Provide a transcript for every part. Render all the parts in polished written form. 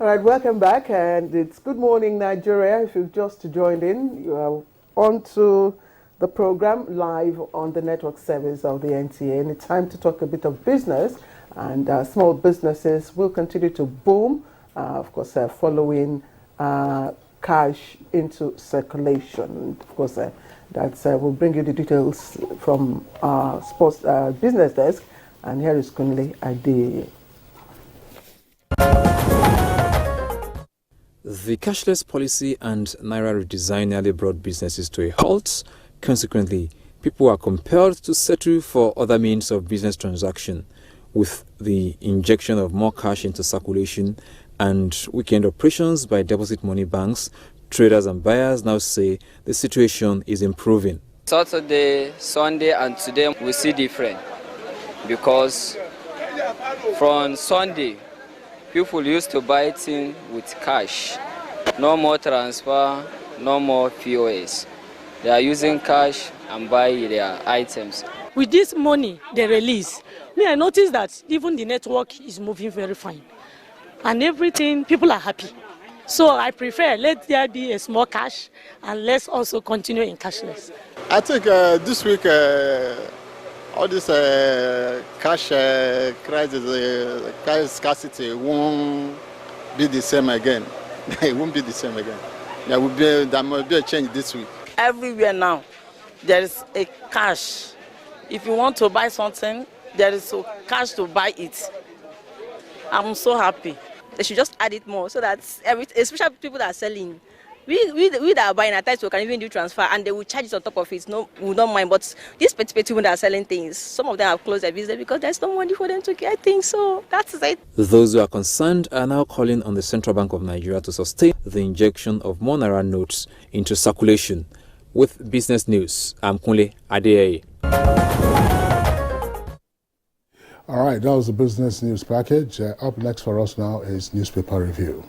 All right, welcome back, and it's Good Morning Nigeria. If you've just joined in, you are on to the program live on the network service of the NTA, and it's time to talk a bit of business, and small businesses will continue to boom, of course, following cash into circulation. Of course, we'll bring you the details from our sports business desk, and here is Kunle Ade. The cashless policy and Naira redesign nearly brought businesses to a halt. Consequently, people are compelled to settle for other means of business transaction. With the injection of more cash into circulation and weekend operations by deposit money banks, traders and buyers now say the situation is improving. Saturday, Sunday, and today we see different because from Sunday, people used to buy things with cash. No more transfer, no more POS. They are using cash and buy their items. With this money they release, I noticed that even the network is moving very fine. And everything, people are happy. So I prefer let there be a small cash and let's also continue in cashless. I think this week all this cash crisis, cash scarcity won't be the same again. It won't be the same again. There must be a change this week. Everywhere now, there is a cash. If you want to buy something, there is a cash to buy it. I'm so happy. They should just add it more so that especially people that are selling. We that are buying at times we can even do transfer and they will charge it on top of it. No, we don't mind. But these people that are selling things, some of them have closed their business because there's no money for them to get things. So that's it. Those who are concerned are now calling on the Central Bank of Nigeria to sustain the injection of more Naira notes into circulation. With business news, I'm Kunle Ade. All right, that was the business news package. Up next for us now is newspaper review.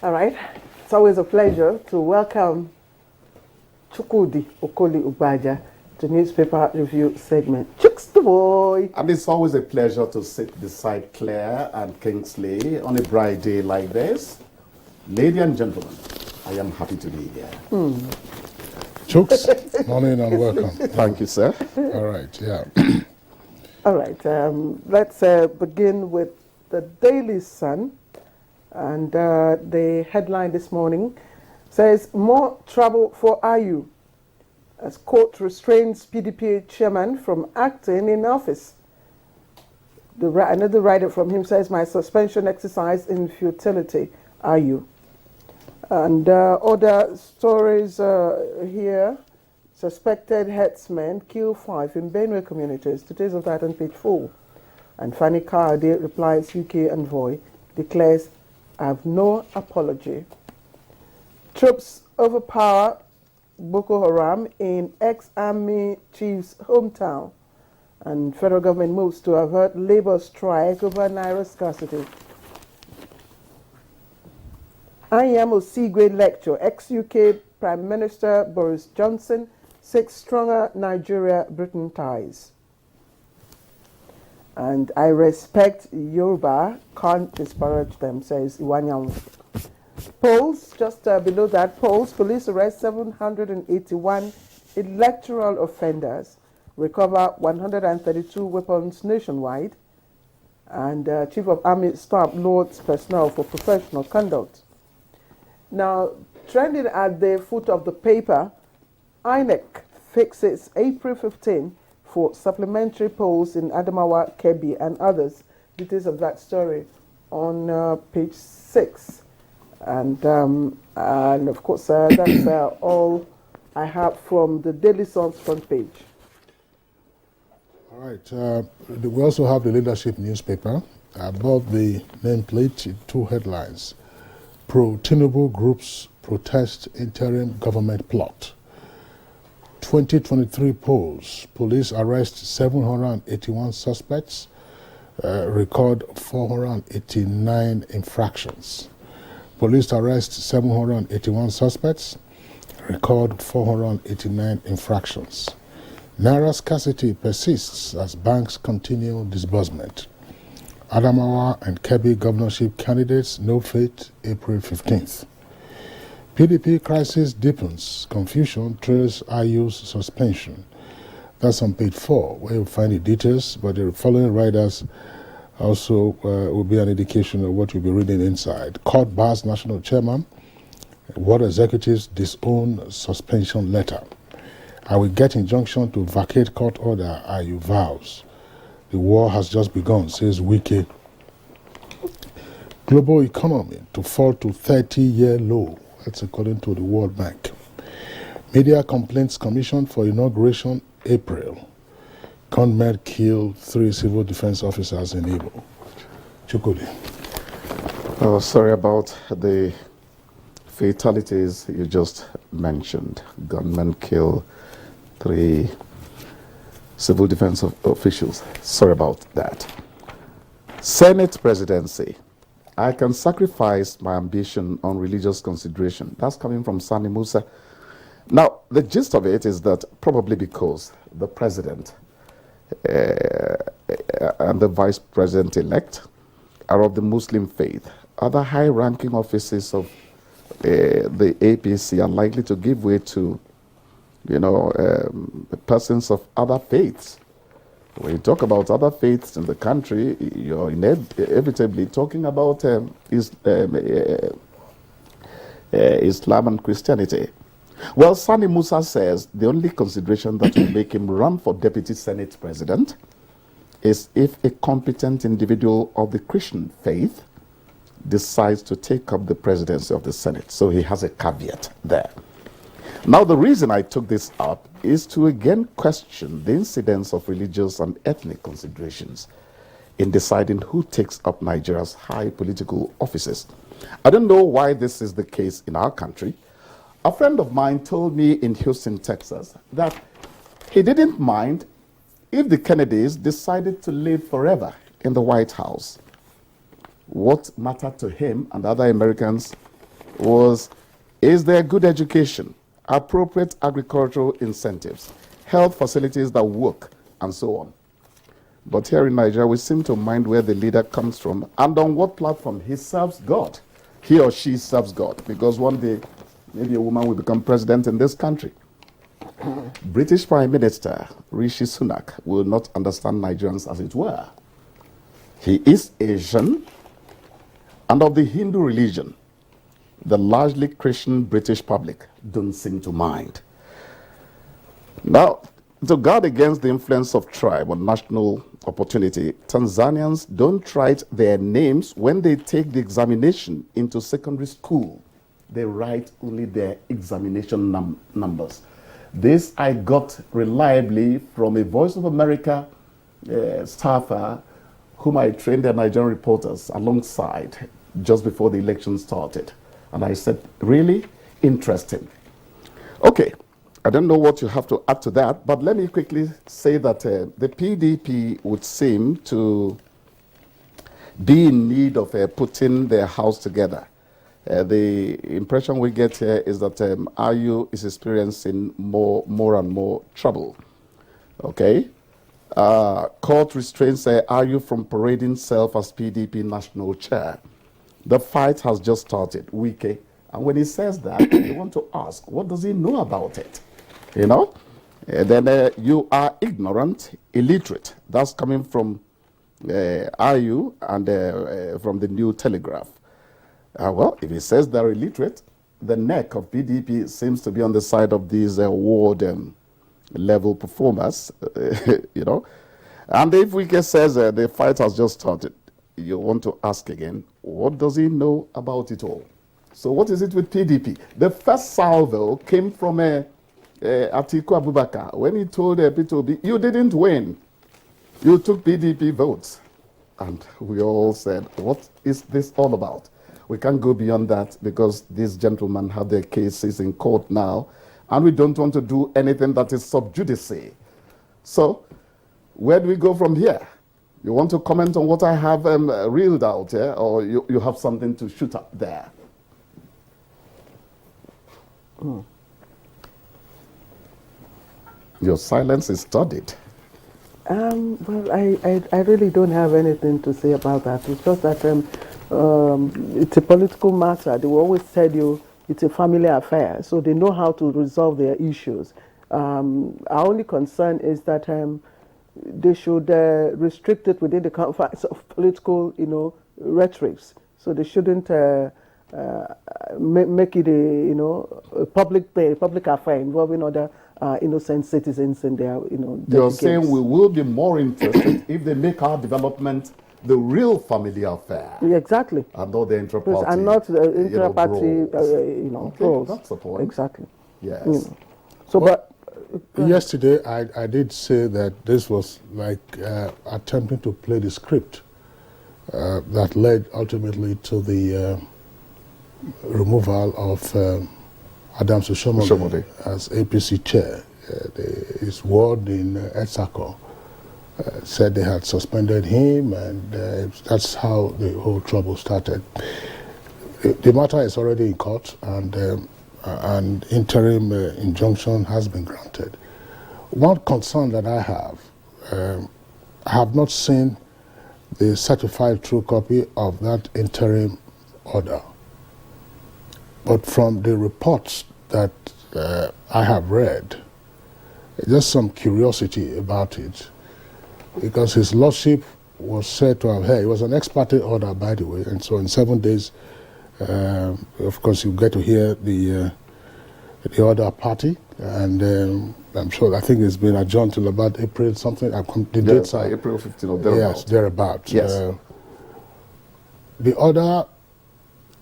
All right, it's always a pleasure to welcome Chukwudi Okoli Ubaja to newspaper review segment. Chooks the boy. And it's always a pleasure to sit beside Claire and Kingsley on a bright day like this. Ladies and gentlemen, I am happy to be here. Chooks, morning and welcome. Thank you, sir. All right, yeah. All right, let's begin with the Daily Sun. And the headline this morning says, more trouble for Ayu as court restrains PDP chairman from acting in office. Another writer from him says, my suspension exercise in futility, Ayu. And other stories here, suspected herdsmen kill 5 in Benue communities. Details of that on page 4. And Fanny Kaade replies, UK envoy declares, I have no apology. Troops overpower Boko Haram in ex-army chief's hometown. And federal government moves to avert labor strike over Naira scarcity. IAM Osigwe lecture. Ex-UK Prime Minister Boris Johnson seeks stronger Nigeria-Britain ties. And I respect Yoruba, can't disparage them, says Iwanyan. Polls, just below that, polls, police arrest 781 electoral offenders, recover 132 weapons nationwide, and Chief of Army Staff loads personnel for professional conduct. Now, trending at the foot of the paper, INEC fixes April 15 for supplementary polls in Adamawa, Kebbi, and others. Details of that story on page 6. And of course, that's all I have from the Daily Sun's front page. All right, we also have the leadership newspaper. Above the nameplate, 2 headlines. Pro-Tinubu groups protest interim government plot. 2023 polls, police arrest 781 suspects, record 489 infractions. Police arrest 781 suspects, record 489 infractions. Naira scarcity persists as banks continue disbursement. Adamawa and Kebbi governorship candidates no fate April 15th. PDP crisis deepens. Confusion trails IU's suspension. That's on page 4, where you'll find the details, but the following riders also will be an indication of what you'll be reading inside. Court bars national chairman. What executives disown suspension letter. I will get injunction to vacate court order, IU vows. The war has just begun, says Wike. Global economy to fall to 30-year low. That's according to the World Bank. Media Complaints Commission for inauguration, April. Gunmen killed 3 civil defense officers in Igbo. Chukudi. Oh, sorry about the fatalities you just mentioned. Gunmen kill 3 civil defense officials. Sorry about that. Senate presidency. I can sacrifice my ambition on religious consideration. That's coming from Sani Musa. Now, the gist of it is that probably because the president and the vice president-elect are of the Muslim faith, other high-ranking offices of the APC are likely to give way to, persons of other faiths. When you talk about other faiths in the country, you're inevitably talking about Islam and Christianity. Well, Sani Musa says the only consideration that will make him run for deputy Senate president is if a competent individual of the Christian faith decides to take up the presidency of the Senate. So he has a caveat there. Now, the reason I took this up is to again question the incidence of religious and ethnic considerations in deciding who takes up Nigeria's high political offices. I don't know why this is the case in our country. A friend of mine told me in Houston, Texas, that he didn't mind if the Kennedys decided to live forever in the White House. What mattered to him and other Americans was, is there good education, appropriate agricultural incentives, health facilities that work, and so on. But here in Nigeria, we seem to mind where the leader comes from and on what platform he serves God. He or she serves God, because one day, maybe a woman will become president in this country. British Prime Minister Rishi Sunak will not understand Nigerians as it were. He is Asian and of the Hindu religion. The largely Christian British public don't seem to mind. Now, to guard against the influence of tribe on national opportunity, Tanzanians don't write their names when they take the examination into secondary school. They write only their examination numbers. This I got reliably from a Voice of America staffer whom I trained their Nigerian reporters alongside just before the election started. And I said, really? Interesting. Okay, I don't know what you have to add to that, but let me quickly say that the PDP would seem to be in need of putting their house together. The impression we get here is that IU is experiencing more and more trouble. Okay? Court restrains IU from parading self as PDP national chair. The fight has just started, Wike. And when he says that, you want to ask, what does he know about it? You know? Then you are ignorant, illiterate. That's coming from IU and from the New Telegraph. Well, if he says they're illiterate, the neck of PDP seems to be on the side of these ward-level performers, you know. And if Wike says the fight has just started, you want to ask again, what does he know about it all? So what is it with PDP? The first salvo came from Atiku Abubakar when he told Peter Obi, you didn't win. You took PDP votes. And we all said, what is this all about? We can't go beyond that because these gentlemen have their cases in court now and we don't want to do anything that is sub judice. So, where do we go from here? You want to comment on what I have reeled out here, or you have something to shoot up there? Your silence is studied. Well, I really don't have anything to say about that. It's just that it's a political matter. They will always tell you it's a family affair, so they know how to resolve their issues. Our only concern is that they should restrict it within the confines of political, rhetorics. So they shouldn't make it a public affair involving other innocent citizens in their, You're games. saying we will be more interested if they make our development the real family affair. Yeah, exactly. And not the intra-party. And not the intra-party, okay, that's the point. Exactly. Yes. So, well, yesterday I did say that this was like attempting to play the script that led ultimately to the removal of Adams Oshomole as APC chair. His ward in Etsako said they had suspended him, and that's how the whole trouble started. The matter is already in court, and an interim injunction has been granted. One concern that I have not seen the certified true copy of that interim order. But from the reports that I have read, just some curiosity about it, because his lordship was said to have, it was an ex parte order, by the way, and so in 7 days, of course, you get to hear the other party, and I'm sure, I think it's been adjourned till about April something. The dates are April 15 or thereabouts. Yes, thereabouts. Yes. The order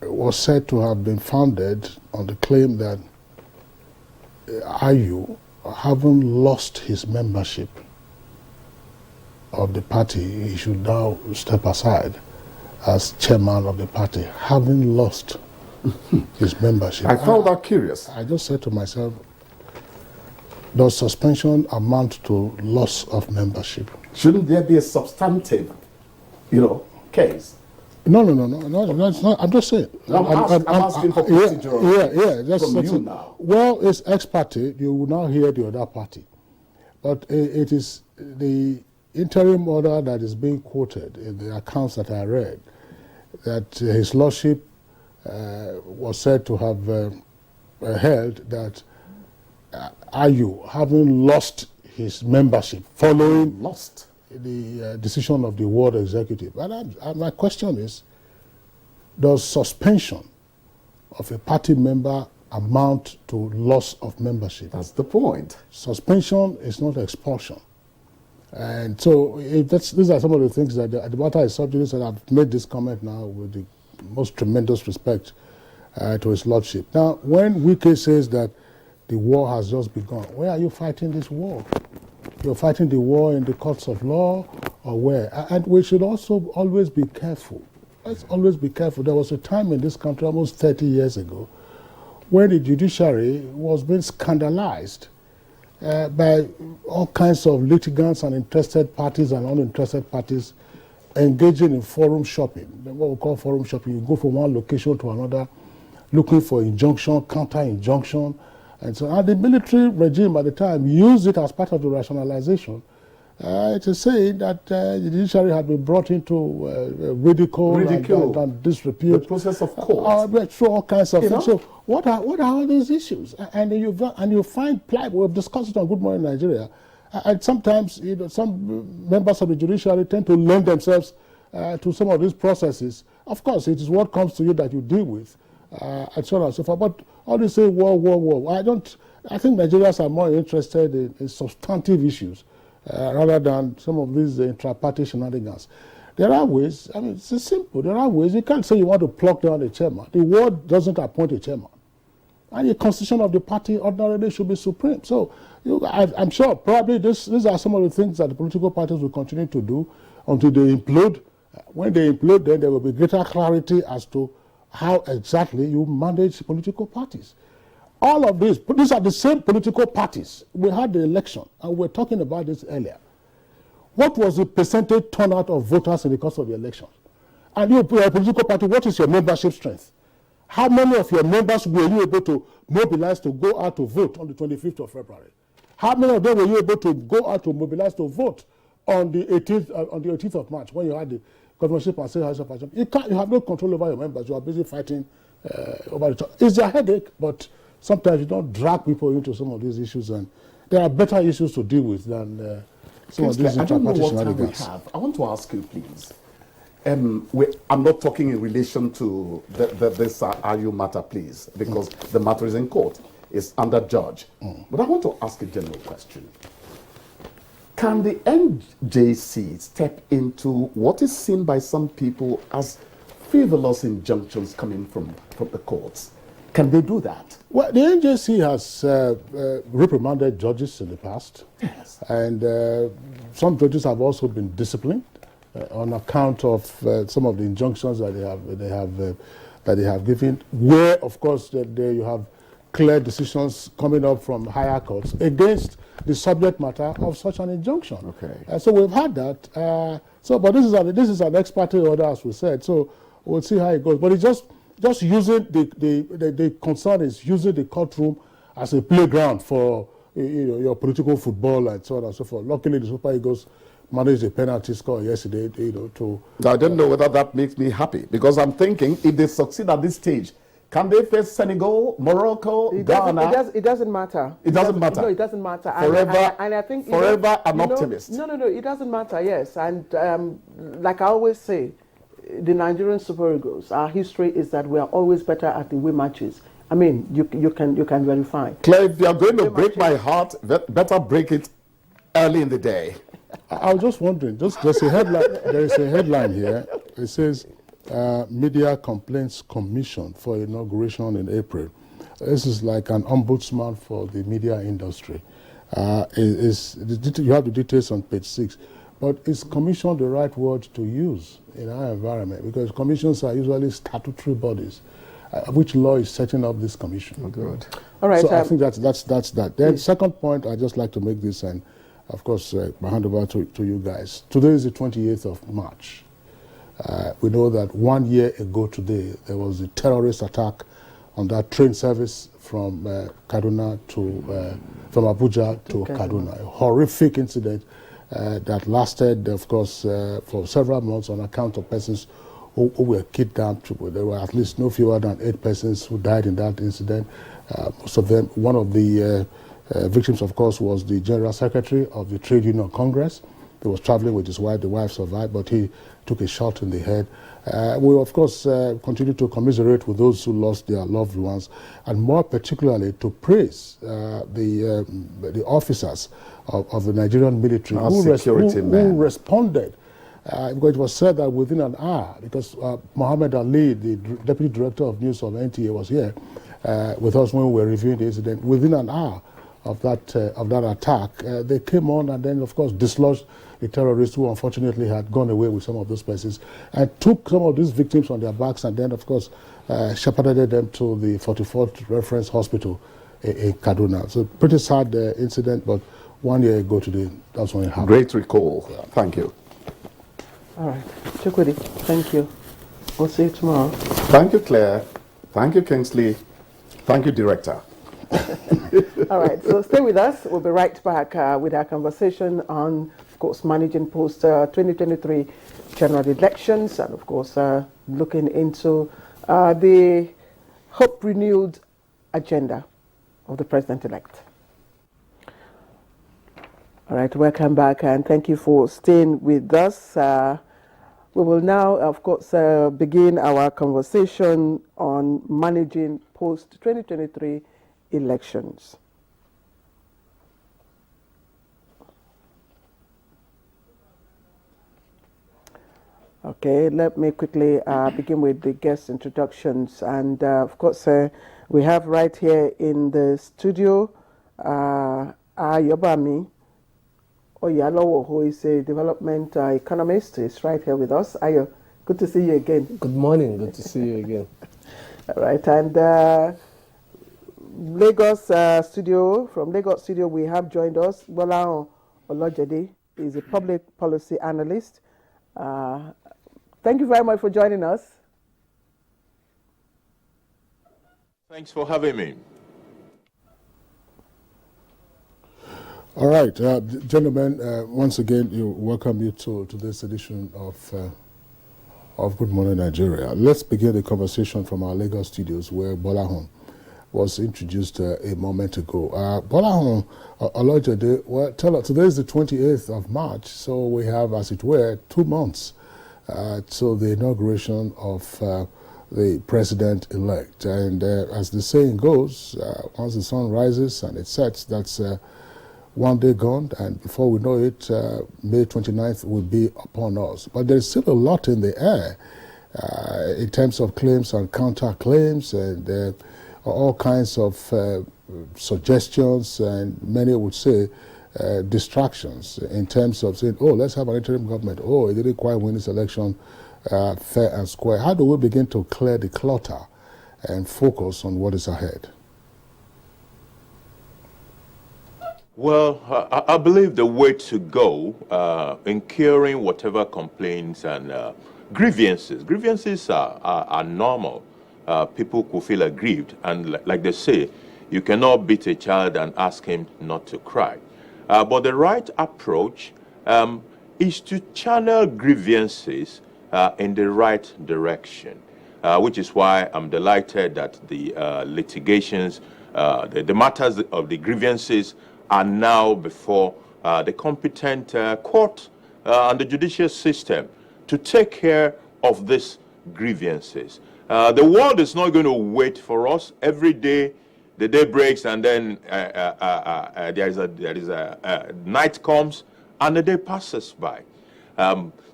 was said to have been founded on the claim that IU, having lost his membership of the party, he should now step aside as chairman of the party, having lost his membership. I found that curious. I just said to myself, does suspension amount to loss of membership? Shouldn't there be a substantive, case? No, it's not. I'm just saying. I'm asking for procedural from you now. Well, it's ex parte. You will now hear the other party. But it is the interim order that is being quoted in the accounts that I read, that his lordship was said to have held that IU, having lost his membership following the decision of the ward executive. And my question is, does suspension of a party member amount to loss of membership? That's the point. Suspension is not expulsion. And so these are some of the things that the matter is subject, and I've made this comment now with the most tremendous respect to his lordship. Now, when Wike says that the war has just begun, where are you fighting this war? You're fighting the war in the courts of law, or where? And we should also always be careful. Let's always be careful. There was a time in this country almost 30 years ago when the judiciary was being scandalized by all kinds of litigants and interested parties and uninterested parties engaging in forum shopping. What we call forum shopping, you go from one location to another looking for injunction, counter-injunction, and so on. The military regime at the time used it as part of the rationalization to say that the judiciary had been brought into ridicule and disrepute. The process of court. Through all kinds of things. So what are all these issues? And you find we've discussed it on Good Morning Nigeria, and sometimes some members of the judiciary tend to lend themselves to some of these processes. Of course, it is what comes to you that you deal with, and so on and so forth. But all they say war. I think Nigerians are more interested in substantive issues rather than some of these intra-party shenanigans. There are ways. I mean, it's simple. There are ways. You can't say you want to pluck down a chairman. The ward doesn't appoint a chairman, and the constitution of the party ordinarily should be supreme. So, I'm sure probably these are some of the things that the political parties will continue to do until they implode. When they implode, then there will be greater clarity as to how exactly you manage political parties. all of these are the same political parties. We had the election, and we were talking about this earlier. What was the percentage turnout of voters in the course of the election? And you, a political party, what is your membership strength? How many of your members were you able to mobilize to go out to vote on the 25th of February? How many of them were you able to go out to mobilize to vote on the 18th of March, when you had the governorship and state house of election? You have no control over your members. You are busy fighting over the top. It's a headache, but sometimes you don't drag people into some of these issues, and there are better issues to deal with than some of these inter-party shenanigans. I want to ask you, please. I'm not talking in relation to this RU matter, please, because the matter is in court. It's under judge. But I want to ask a general question. Can the NJC step into what is seen by some people as frivolous injunctions coming from the courts? Can they do that? Well, the NJC has reprimanded judges in the past. Yes. And some judges have also been disciplined on account of some of the injunctions that they have given, where, of course, there you have clear decisions coming up from higher courts against the subject matter of such an injunction. Okay. So we've had that. But this is an ex parte order, as we said. So we'll see how it goes. But it's just using the concern is using the courtroom as a playground for your political football and so on and so forth. Luckily, the Super Eagles managed a penalty score yesterday. I don't know whether that makes me happy, because I'm thinking if they succeed at this stage, can they face Senegal, Morocco, Ghana? It doesn't matter. It doesn't matter. No, it doesn't matter. Forever, and I think forever an optimist. No, it doesn't matter. Yes, and like I always say, the Nigerian Super Eagles, our history is that we are always better at the away matches. I mean, you can verify. Claire, if you are going to break my heart, better break it early in the day. I was just wondering. There's a headline. There is a headline here. It says, Media Complaints Commission for inauguration in April. This is like an ombudsman for the media industry. You have the details on page 6. But is commission the right word to use in our environment? Because commissions are usually statutory bodies. Which law is setting up this commission? Oh, good. All right. So I think that's that. Then second point, I'd just like to make this, and of course, my hand over to you guys. Today is the 28th of March. We know that 1 year ago today, there was a terrorist attack on that train service from Kaduna from Abuja to Kaduna. A horrific incident that lasted, of course, for several months on account of persons who were kidnapped. There were at least no fewer than 8 persons who died in that incident. Most of them, one of the victims, of course, was the General Secretary of the Trade Union Congress. He was traveling with his wife. The wife survived, but he took a shot in the head. We, of course, continue to commiserate with those who lost their loved ones, and more particularly to praise the officers of the Nigerian military who responded. Because it was said that within an hour, because Mohammed Ali, the Deputy Director of News of NTA, was here with us when we were reviewing the incident, within an hour of that attack, they came on and then, of course, dislodged the terrorists who unfortunately had gone away with some of those persons, and took some of these victims on their backs, and then, of course, shepherded them to the 44th Reference Hospital in Kaduna. So pretty sad incident, but 1 year ago today, that's when it happened. Great recall. Yeah. Thank you. All right. Chukwudi, thank you. We'll see you tomorrow. Thank you, Claire. Thank you, Kingsley. Thank you, Director. All right, so stay with us. We'll be right back with our conversation on, of course, managing post-2023 general elections, and, of course, looking into the hope-renewed agenda of the President-elect. All right, welcome back, and thank you for staying with us. We will now, of course, begin our conversation on managing post-2023 elections. Okay, let me quickly begin with the guest introductions. And of course, we have right here in the studio Ayobami Oyalowo, who is a development economist, is right here with us. Ayo, good to see you again. Good morning, good to see you again. All right, and Lagos studio, we have joined us Bola Olojede. He's a public policy analyst. Thank you very much for joining us. Thanks for having me. All right, gentlemen, once again, welcome you to this edition of Good Morning Nigeria. Let's begin the conversation from our Lagos studios where Bola was introduced a moment ago. Bola Olojede, well, tell us, today is the 28th of March, so we have, as it were, 2 months to the inauguration of the president-elect. And as the saying goes, once the sun rises and it sets, that's one day gone, and before we know it, May 29th will be upon us. But there's still a lot in the air in terms of claims and counter-claims and all kinds of suggestions, and many would say distractions in terms of saying, oh, let's have an interim government. Oh, it didn't quite win this election fair and square. How do we begin to clear the clutter and focus on what is ahead? Well, I believe the way to go in curing whatever complaints and grievances are normal. People could feel aggrieved, and like they say, you cannot beat a child and ask him not to cry. But the right approach is to channel grievances in the right direction, which is why I'm delighted that the litigations, the matters of the grievances are now before the competent court and the judicial system to take care of these grievances. The world is not going to wait for us. Every day, the day breaks, and then there is a night comes, and the day passes by.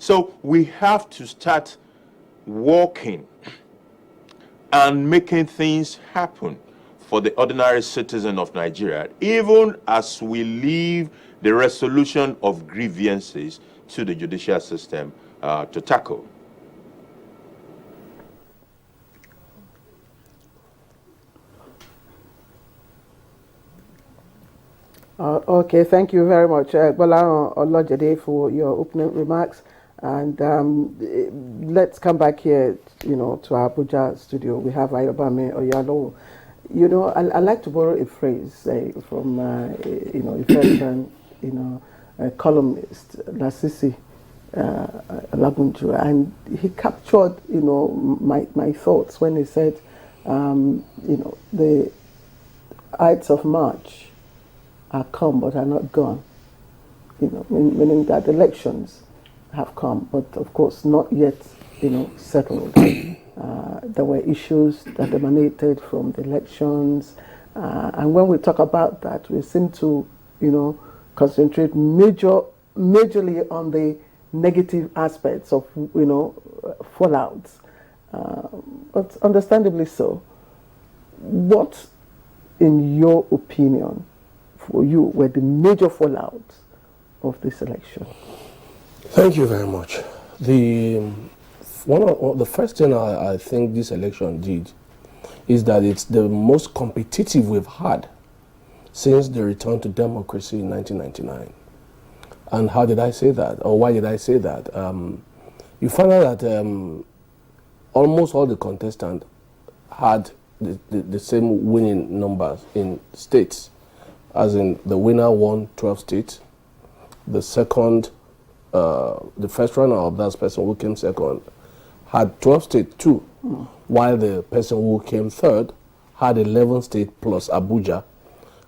So we have to start working and making things happen for the ordinary citizen of Nigeria, even as we leave the resolution of grievances to the judicial system to tackle. Okay, thank you very much, Bola Olojede, for your opening remarks. And let's come back here, to our Abuja studio. We have Ayobami Oyalo. I like to borrow a phrase from, a veteran, columnist, Lasisi Lagunju, and he captured, my thoughts when he said, the Ides of March are come but are not gone, meaning that elections have come, but of course not yet, settled. There were issues that emanated from the elections, and when we talk about that, we seem to, concentrate majorly on the negative aspects of, fallouts, but understandably so. What, in your opinion, for you, were the major fallouts of this election? Thank you very much. The first thing I think this election did is that it's the most competitive we've had since the return to democracy in 1999. And how did I say that? Or why did I say that? You find out that almost all the contestants had the same winning numbers in states, as in the winner won 12 states, the first runner of that person who came second had 12 states too, while the person who came third had 11 states plus Abuja,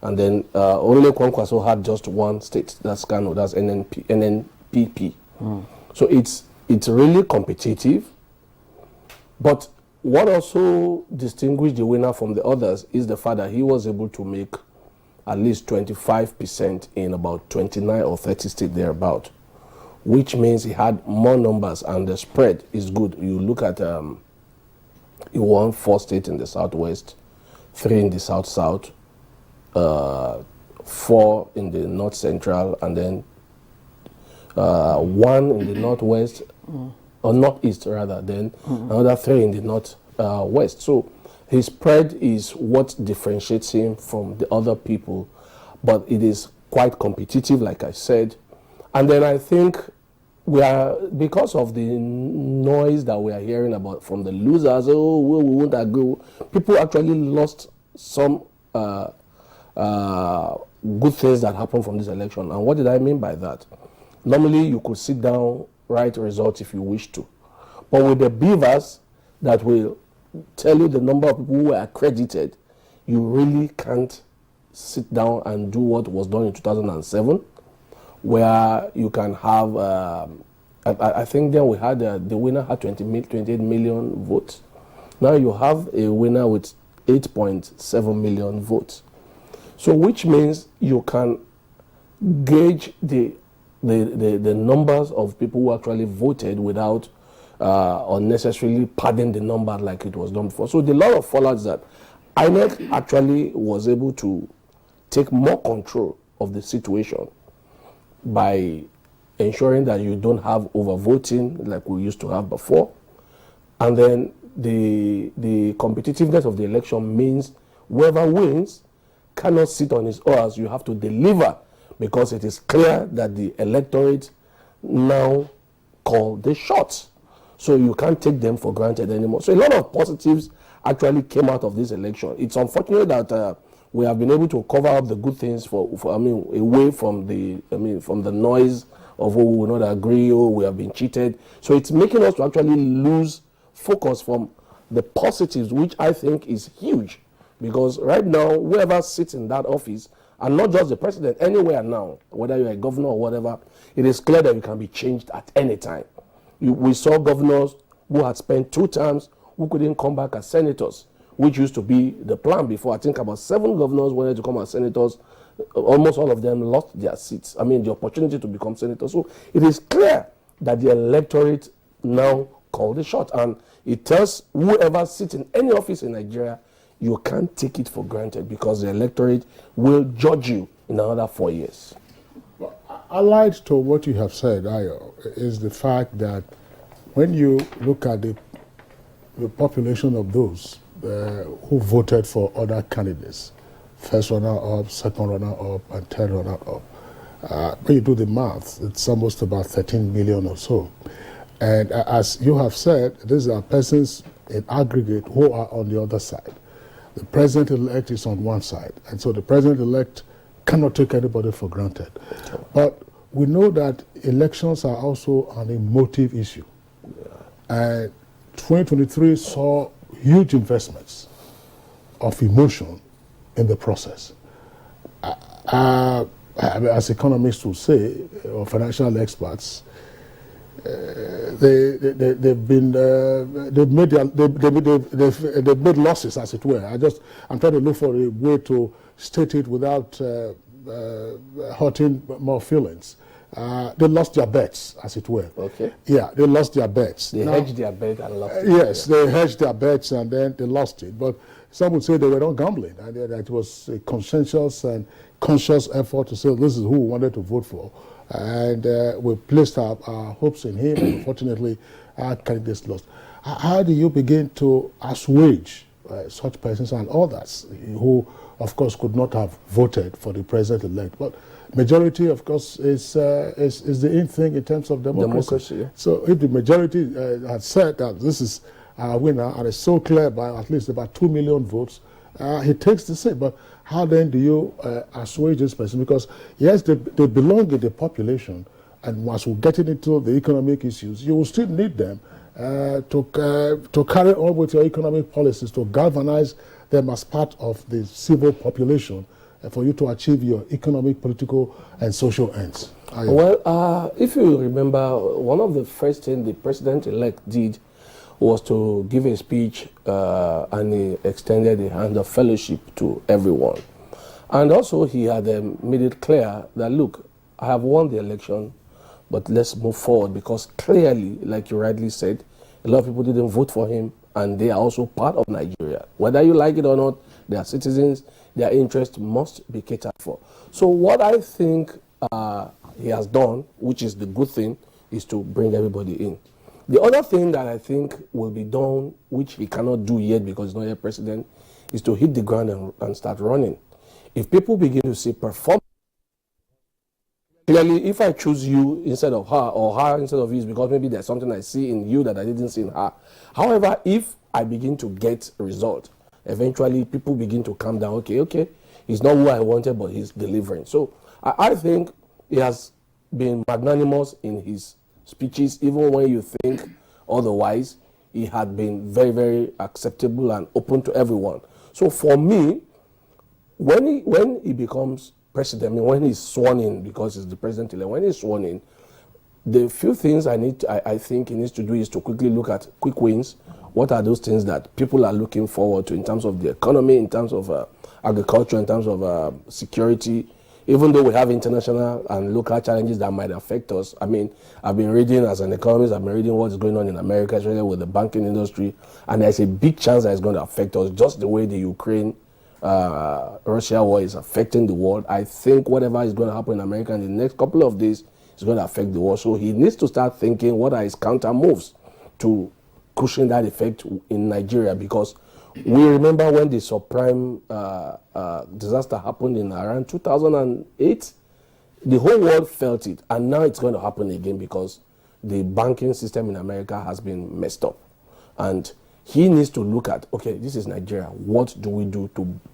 and then only Kwankwaso had just one state, that's Kano, that's NNPP. So it's really competitive, but what also distinguished the winner from the others is the fact that he was able to make at least 25% in about 29 or 30 states thereabout, which means he had more numbers and the spread is good. You look at, he won 4 states in the southwest, 3 in the south-south, 4 in the north-central, and then 1 in the northwest, or northeast rather, then another 3 in the northwest. So His spread is what differentiates him from the other people, but it is quite competitive, like I said. And then I think we are, because of the noise that we are hearing about from the losers, oh, we won't agree. People actually lost some good things that happened from this election. And what did I mean by that? Normally, you could sit down, write results if you wish to. But with the beavers that will tell you the number of people who were accredited, you really can't sit down and do what was done in 2007, where you can have, I think then we had, the winner had 28 million votes. Now you have a winner with 8.7 million votes. So which means you can gauge the numbers of people who actually voted without unnecessarily padding the number like it was done before. So the lot of fallouts that INEC actually was able to take more control of the situation by ensuring that you don't have overvoting like we used to have before. And then the competitiveness of the election means whoever wins cannot sit on his oars. You have to deliver, because it is clear that the electorate now call the shots. So you can't take them for granted anymore. So a lot of positives actually came out of this election. It's unfortunate that we have been able to cover up the good things away from the noise of, oh, we will not agree, or we have been cheated. So it's making us to actually lose focus from the positives, which I think is huge. Because right now, whoever sits in that office, and not just the president, anywhere now, whether you're a governor or whatever, it is clear that you can be changed at any time. We saw governors who had spent 2 terms who couldn't come back as senators, which used to be the plan before. I think about 7 governors wanted to come as senators. Almost all of them lost their seats. The opportunity to become senators. So it is clear that the electorate now call the shot. And it tells whoever sits in any office in Nigeria, you can't take it for granted, because the electorate will judge you in another 4 years. Allied to what you have said, Ayo, is the fact that when you look at the population of those who voted for other candidates, first runner-up, second runner-up, and third runner-up, when you do the math, it's almost about 13 million or so. And as you have said, these are persons in aggregate who are on the other side. The president-elect is on one side, and so the president-elect cannot take anybody for granted. But we know that elections are also an emotive issue. And 2023 saw huge investments of emotion in the process. As economists will say, or financial experts, they've made losses, as it were. I'm trying to look for a way to state it without hurting more feelings. They lost their bets, as it were. Okay. Yeah, they lost their bets. They hedged their bet and lost it. Yes, they hedged their bets and then they lost it. But some would say they were not gambling, and that it was a conscientious and conscious effort to say this is who we wanted to vote for. And we placed our hopes in him, and unfortunately, our candidates lost. How do you begin to assuage such persons and others who, of course, could not have voted for the president-elect? But majority, of course, is the in thing in terms of democracy. Yeah. So if the majority had said that this is our winner, and it's so clear by at least about 2 million votes, he takes the seat. But how then do you assuage this person? Because yes, they belong in the population, and once we're getting into the economic issues, you will still need them to carry on with your economic policies, to galvanize them as part of the civil population, for you to achieve your economic, political, and social ends. Well, if you remember, one of the first things the president-elect did was to give a speech, and he extended a hand of fellowship to everyone. And also he had made it clear that, look, I have won the election, but let's move forward, because clearly, like you rightly said, a lot of people didn't vote for him, and they are also part of Nigeria. Whether you like it or not, they are citizens, their interests must be catered for. So what I think he has done, which is the good thing, is to bring everybody in. The other thing that I think will be done, which he cannot do yet because he's not yet president, is to hit the ground and start running. If people begin to see performance, clearly, if I choose you instead of her or her instead of you, it's because maybe there's something I see in you that I didn't see in her. However, if I begin to get result, eventually people begin to calm down. Okay, he's not who I wanted, but he's delivering. So I think he has been magnanimous in his speeches, even when you think otherwise. He had been very, very acceptable and open to everyone. So for me, when he becomes president, I mean, when he's sworn in, because he's the president-elect, when he's sworn in, the few things I think he needs to do is to quickly look at quick wins. What are those things that people are looking forward to in terms of the economy, in terms of agriculture, in terms of security? Even though we have international and local challenges that might affect us. I mean, I've been reading as an economist, I've been reading what's going on in America, especially with the banking industry, and there's a big chance that it's going to affect us, just the way the Ukraine Russia war is affecting the world. I think whatever is going to happen in America in the next couple of days is going to affect the world. So he needs to start thinking what are his counter moves to cushion that effect in Nigeria, because we remember when the subprime disaster happened in around 2008, the whole world felt it, and now it's going to happen again because the banking system in America has been messed up. And he needs to look at, okay, this is Nigeria. What do we do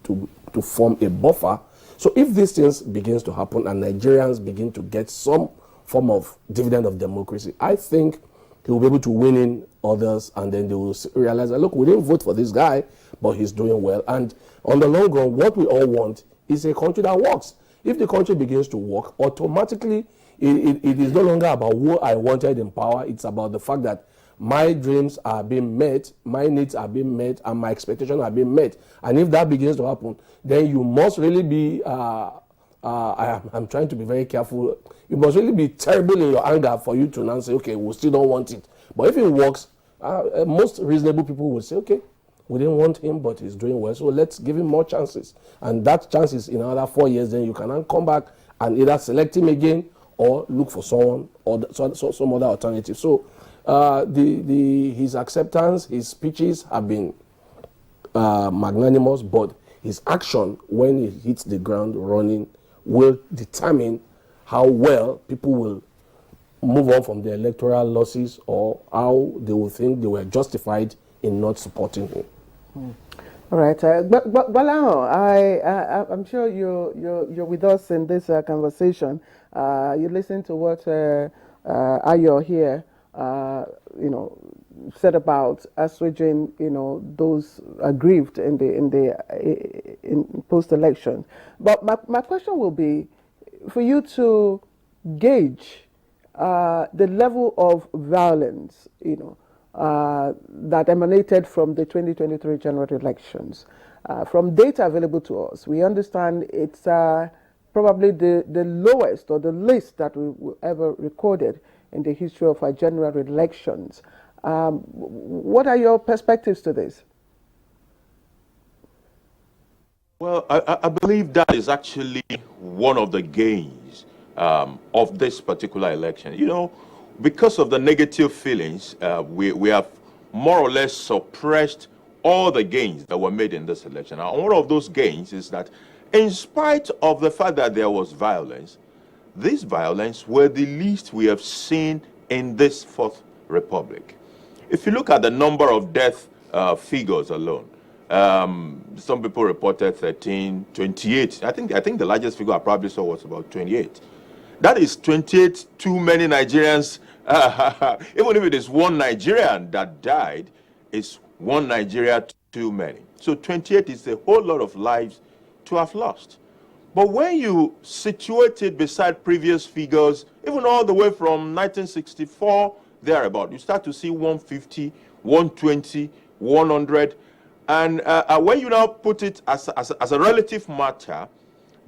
to form a buffer? So if these things begins to happen and Nigerians begin to get some form of dividend of democracy, I think he will be able to win in others, and then they will realize that, look, we didn't vote for this guy, but he's doing well. And on the long run, what we all want is a country that works. If the country begins to work, automatically it is no longer about who I wanted in power. It's about the fact that my dreams are being met, my needs are being met, and my expectations are being met. And if that begins to happen, then you must really be, I'm trying to be very careful, you must really be terrible in your anger for you to now say, okay, we still don't want it. But if it works, most reasonable people will say, okay, we didn't want him, but he's doing well, so let's give him more chances. And that chance is in another 4 years, then you can now come back and either select him again or look for someone or some other alternative. So his acceptance, his speeches have been magnanimous, but his action when he hits the ground running will determine how well people will move on from the electoral losses, or how they will think they were justified in not supporting him. All right, but Balao, I'm sure you're with us in this conversation. You listen to what Ayo here, said about assuaging, those aggrieved in post-election. But my question will be for you to gauge the level of violence, that emanated from the 2023 general elections. From data available to us, we understand it's probably the lowest or the least that we ever recorded in the history of our general elections. What are your perspectives to this? Well, I believe that is actually one of the gains of this particular election. Because of the negative feelings, we have more or less suppressed all the gains that were made in this election. And one of those gains is that in spite of the fact that there was violence, this violence were the least we have seen in this Fourth Republic. If you look at the number of death figures alone, some people reported 13, 28. I think the largest figure I probably saw was about 28. That is 28 too many Nigerians. Even if it is one Nigerian that died, it's one Nigeria too many. So 28 is a whole lot of lives to have lost. But when you situate it beside previous figures, even all the way from 1964, thereabout, you start to see 150, 120, 100. And when you now put it as a relative matter,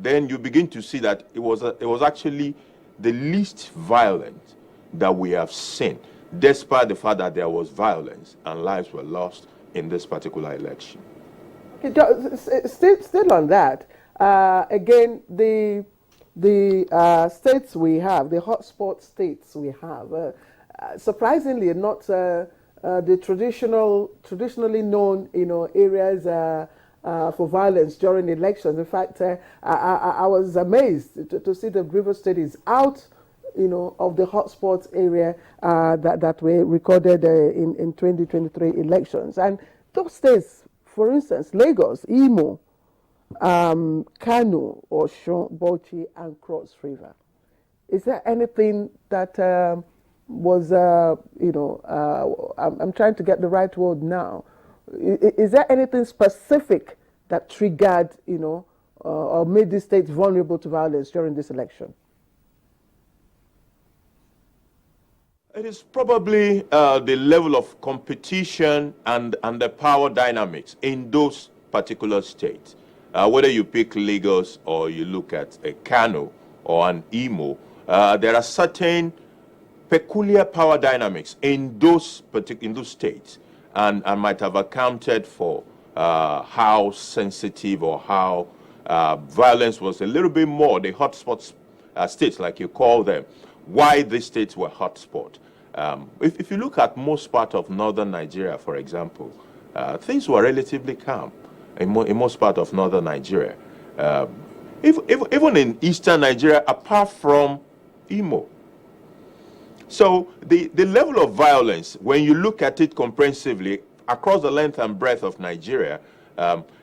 then you begin to see that it was actually the least violent that we have seen, despite the fact that there was violence and lives were lost in this particular election. Still on that, again, the states we have, the hotspot states we have, surprisingly, not the traditionally known, areas for violence during elections. In fact, I was amazed to see the Rivers State is out, of the hotspots area that were recorded in 2023 elections. And those states, for instance, Lagos, Imo, Kano, Osun, Bauchi, and Cross River. Is there anything that was, I'm trying to get the right word now. Is there anything specific that triggered, or made these states vulnerable to violence during this election? It is probably the level of competition and the power dynamics in those particular states. Whether you pick Lagos or you look at a Kano or an Imo, there are certain peculiar power dynamics in those states, and might have accounted for how sensitive or how violence was a little bit more, the hotspot states, like you call them, why these states were hotspot. If you look at most part of northern Nigeria, for example, things were relatively calm in most part of northern Nigeria. Even in eastern Nigeria, apart from Imo. So the level of violence, when you look at it comprehensively across the length and breadth of Nigeria,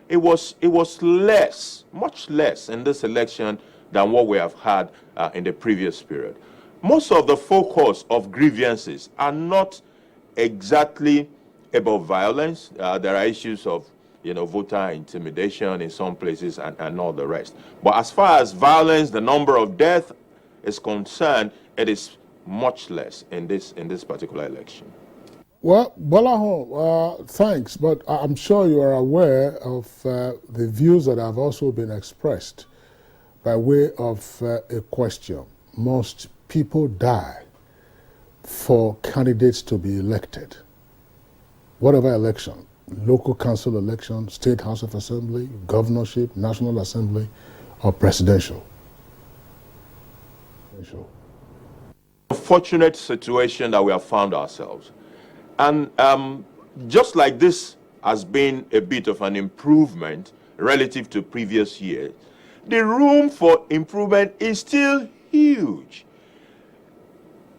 it was less, much less in this election than what we have had in the previous period. Most of the focus of grievances are not exactly about violence. There are issues of voter intimidation in some places and all the rest. But as far as violence, the number of deaths is concerned, it is much less in this particular election. Well, Bolaho, thanks, but I'm sure you are aware of the views that have also been expressed by way of a question. Must people die for candidates to be elected? Whatever election, local council election, state house of assembly, governorship, national assembly, or presidential. Unfortunate situation that we have found ourselves. And just like this has been a bit of an improvement relative to previous years, the room for improvement is still huge.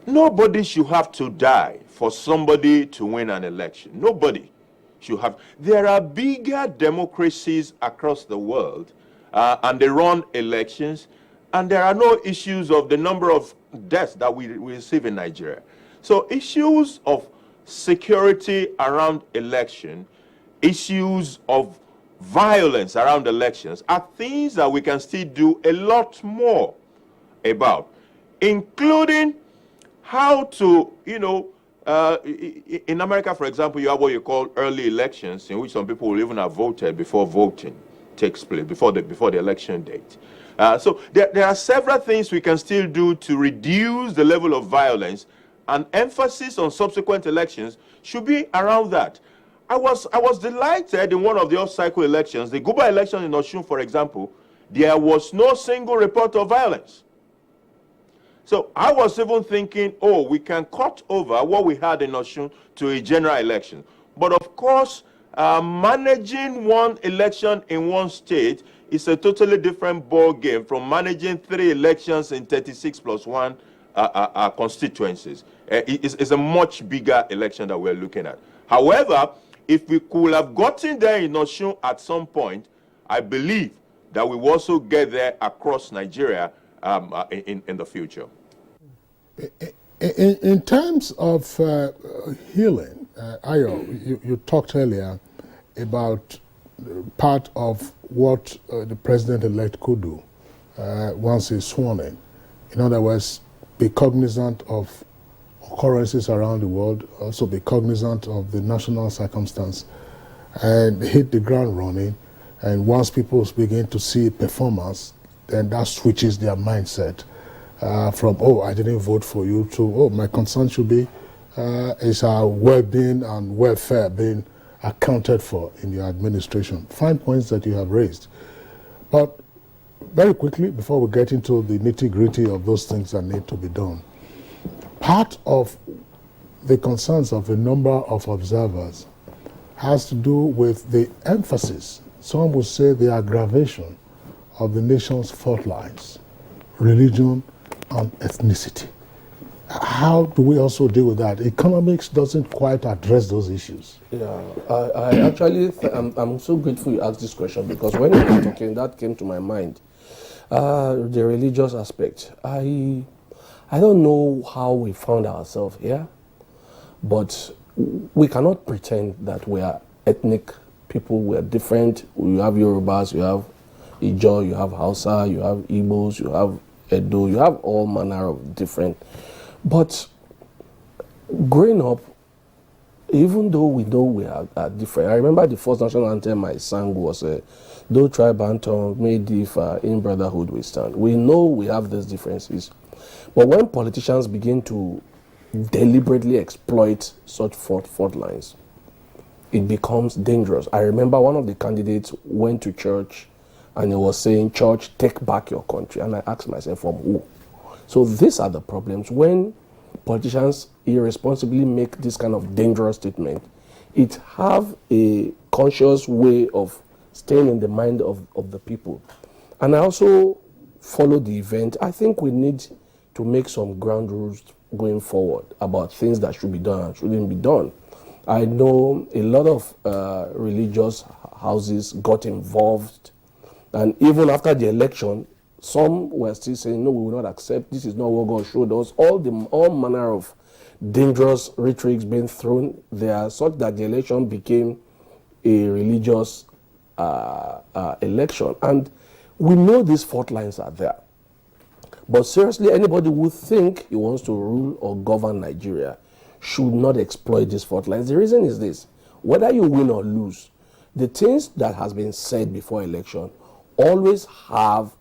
Nobody should have to die for somebody to win an election. Nobody should have. There are bigger democracies across the world, and they run elections, and there are no issues of the number of deaths that we receive in Nigeria. So issues of security around election, issues of violence around elections are things that we can still do a lot more about, including how to, in America, for example, you have what you call early elections, in which some people will even have voted before voting takes place, before the election date. So there are several things we can still do to reduce the level of violence, and emphasis on subsequent elections should be around that. I was delighted in one of the off-cycle elections, the Guba election in Osun, for example, there was no single report of violence. So I was even thinking, we can cut over what we had in Osun to a general election. But of course, managing one election in one state is a totally different ball game from managing 3 elections in 36 plus 1 constituencies. It's a much bigger election that we're looking at. However, if we could have gotten there in Osun at some point, I believe that we will also get there across Nigeria in the future. In terms of healing, Ayo, you talked earlier about part of what the president-elect could do once he's sworn in. In other words, be cognizant of occurrences around the world, also be cognizant of the national circumstance, and hit the ground running. And once people begin to see performance, then that switches their mindset from, I didn't vote for you, to, my concern should be is our well-being and welfare being accounted for in your administration. Fine points that you have raised. But very quickly, before we get into the nitty-gritty of those things that need to be done, part of the concerns of a number of observers has to do with the emphasis, some would say the aggravation of the nation's fault lines, religion and ethnicity. How do we also deal with that? Economics doesn't quite address those issues. Yeah, I actually, I'm so grateful you asked this question, because when you were talking, that came to my mind. The religious aspect. I don't know how we found ourselves here, but we cannot pretend that we are ethnic people. We are different. You have Yorubas, you have Ijaw, you have Hausa, you have Igbos, you have Edo, you have all manner of different. But growing up, even though we know we are different, I remember the first national anthem I sang was, though tribe and tongue may differ, in brotherhood we stand. We know we have these differences. But when politicians begin to deliberately exploit such fault lines, it becomes dangerous. I remember one of the candidates went to church and he was saying, "Church, take back your country." And I asked myself, from who? So these are the problems. When politicians irresponsibly make this kind of dangerous statement, it have a conscious way of staying in the mind of the people. And I also follow the event. I think we need to make some ground rules going forward about things that should be done and shouldn't be done. I know a lot of religious houses got involved, and even after the election, some were still saying, no, we will not accept, this is not what God showed us. All manner of dangerous rhetorics being thrown there, such that the election became a religious election. And we know these fault lines are there. But seriously, anybody who think he wants to rule or govern Nigeria should not exploit these fault lines. The reason is this: whether you win or lose, the things that has been said before election always have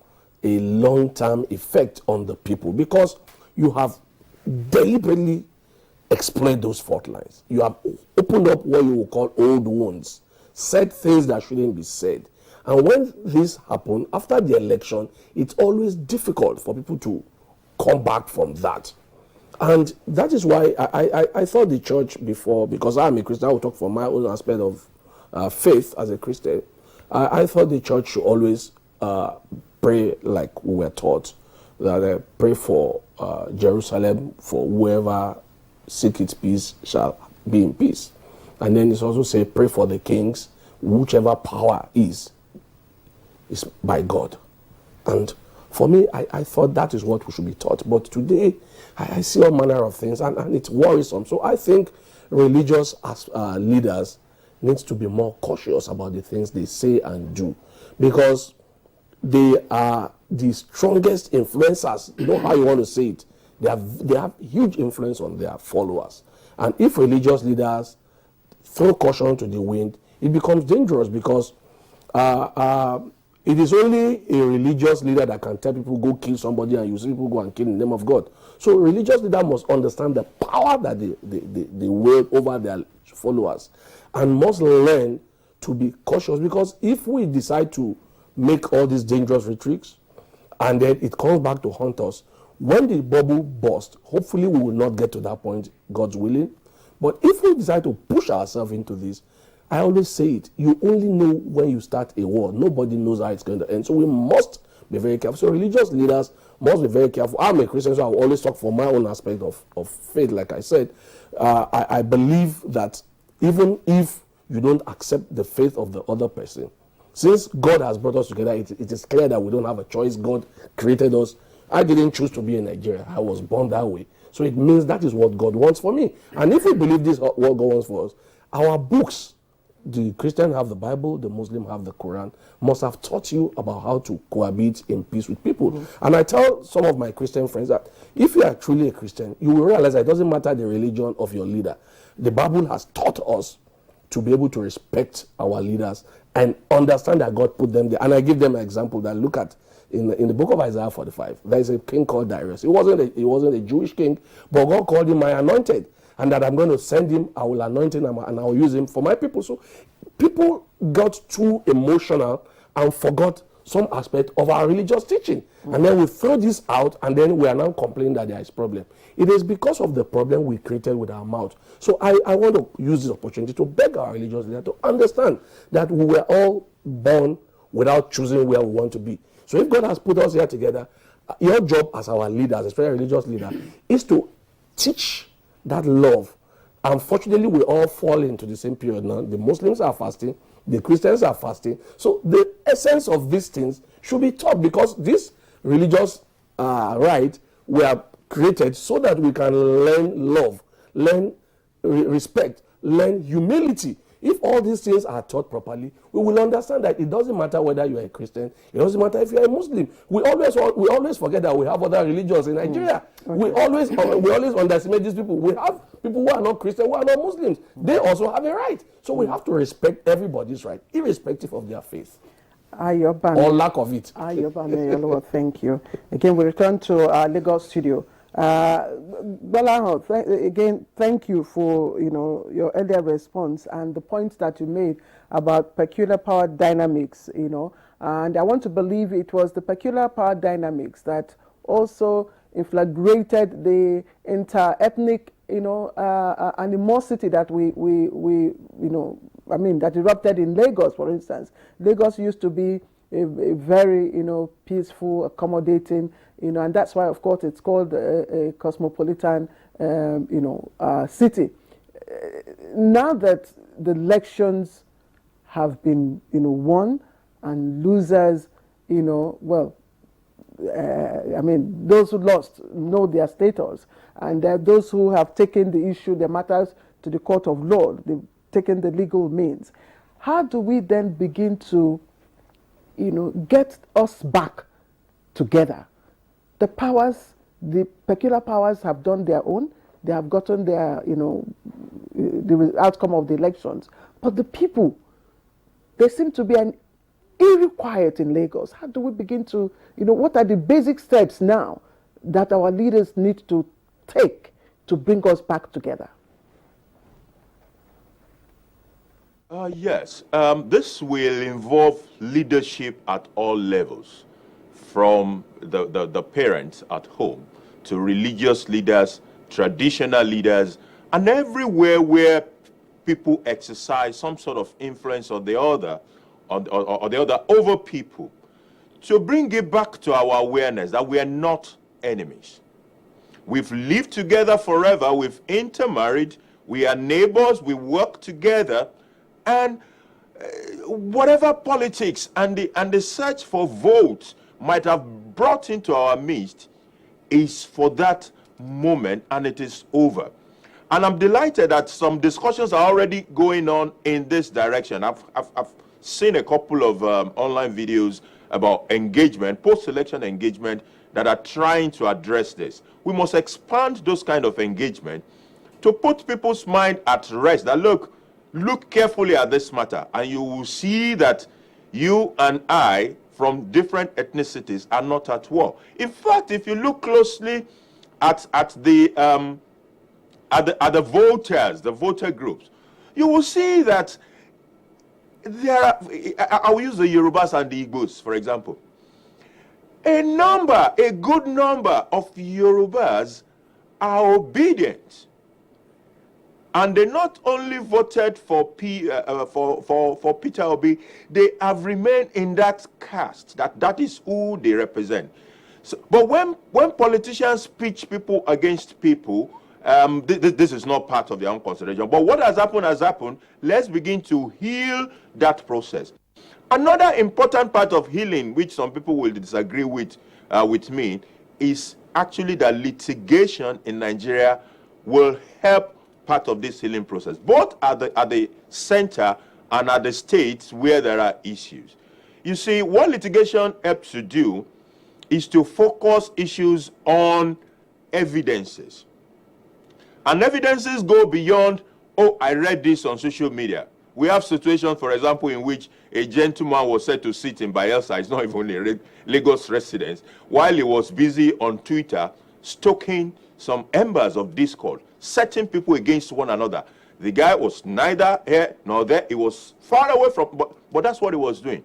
a long-term effect on the people, because you have deliberately exploited those fault lines. You have opened up what you will call old wounds, said things that shouldn't be said. And when this happens, after the election, it's always difficult for people to come back from that. And that is why I thought the church before, because I'm a Christian, I will talk from my own aspect of faith as a Christian. I thought the church should always pray like we were taught, that pray for Jerusalem, for whoever seek its peace shall be in peace. And then it's also say, pray for the kings, whichever power is by God. And for me, I thought that is what we should be taught. But today, I see all manner of things, and it's worrisome. So I think religious leaders need to be more cautious about the things they say and do, because they are the strongest influencers. You know how you want to say it. They have huge influence on their followers. And if religious leaders throw caution to the wind, it becomes dangerous, because it is only a religious leader that can tell people, go kill somebody, and you see people go and kill in the name of God. So religious leaders must understand the power that they wield over their followers, and must learn to be cautious, because if we decide to make all these dangerous rhetorics and then it comes back to haunt us, when the bubble bursts, hopefully we will not get to that point, God's willing. But if we decide to push ourselves into this, I always say it, you only know when you start a war. Nobody knows how it's going to end. So we must be very careful. So religious leaders must be very careful. I'm a Christian, so I will always talk from my own aspect of faith. Like I said, I believe that even if you don't accept the faith of the other person, since God has brought us together, it is clear that we don't have a choice. God created us. I didn't choose to be in Nigeria. I was born that way. So it means that is what God wants for me. And if we believe this is what God wants for us, our books, the Christian have the Bible, the Muslim have the Quran, must have taught you about how to cohabit in peace with people. Mm-hmm. And I tell some of my Christian friends that if you are truly a Christian, you will realize that it doesn't matter the religion of your leader. The Bible has taught us to be able to respect our leaders and understand that God put them there. And I give them an example that look at in the book of Isaiah 45. There is a king called Darius. He wasn't a Jewish king, but God called him my anointed. And that I'm going to send him, I will anoint him, and I will use him for my people. So people got too emotional and forgot some aspect of our religious teaching. And then we throw this out, and then we are now complaining that there is problem. It is because of the problem we created with our mouth. So I want to use this opportunity to beg our religious leaders to understand that we were all born without choosing where we want to be. So if God has put us here together, your job as our leaders, especially religious leader, is to teach that love. Unfortunately, we all fall into the same period now. The Muslims are fasting, the Christians are fasting. So the essence of these things should be taught, because this religious right were created so that we can learn love, learn respect, learn humility. If all these things are taught properly, we will understand that it doesn't matter whether you are a Christian, it doesn't matter if you are a Muslim. We always forget that we have other religions in Nigeria. Okay. We always underestimate these people. We have people who are not Christian, who are not Muslims. They also have a right. So we have to respect everybody's right, irrespective of their faith. Or lack of it. Thank you. Again, we return to our Lagos studio. Balaho, again, thank you for your earlier response and the point that you made about peculiar power dynamics. And I want to believe it was the peculiar power dynamics that also inflagrated the inter-ethnic animosity that that erupted in Lagos, for instance. Lagos used to be a very, peaceful, accommodating, and that's why, of course, it's called a cosmopolitan, city. Now that the elections have been, won, and losers, those who lost know their status, and those who have taken the issue, the matters to the court of law, they've taken the legal means. How do we then begin to get us back together? The powers, the peculiar powers have done their own. They have gotten their, the outcome of the elections. But the people, there seem to be an eerie quiet in Lagos. How do we begin to, what are the basic steps now that our leaders need to take to bring us back together? Yes, this will involve leadership at all levels, from the parents at home to religious leaders, traditional leaders, and everywhere where people exercise some sort of influence or the other, or the other over people, to bring it back to our awareness that we are not enemies. We've lived together forever, we've intermarried, we are neighbors, we work together. And whatever politics and the search for votes might have brought into our midst is for that moment, and it is over. And I'm delighted that some discussions are already going on in this direction. I've seen a couple of online videos about engagement, post-election engagement, that are trying to address this. We must expand those kind of engagement to put people's mind at rest. That look carefully at this matter, and you will see that you and I, from different ethnicities, are not at war. In fact, if you look closely at the voters, the voter groups, you will see that there are, I will use the Yorubas and the Igbos, for example. A good number of Yorubas are obedient. And they not only voted for Peter Obi, they have remained in that caste. That is who they represent. So, but when politicians pitch people against people, this is not part of their own consideration. But what has happened. Let's begin to heal that process. Another important part of healing, which some people will disagree with me, is actually that litigation in Nigeria will help part of this healing process, both at the center and at the states where there are issues. You see, what litigation helps to do is to focus issues on evidences. And evidences go beyond, oh, I read this on social media. We have situations, for example, in which a gentleman was said to sit in Bayelsa, it's not even a Lagos resident, while he was busy on Twitter stoking some embers of discord, setting people against one another. The guy was neither here nor there. He was far away from, but that's what he was doing.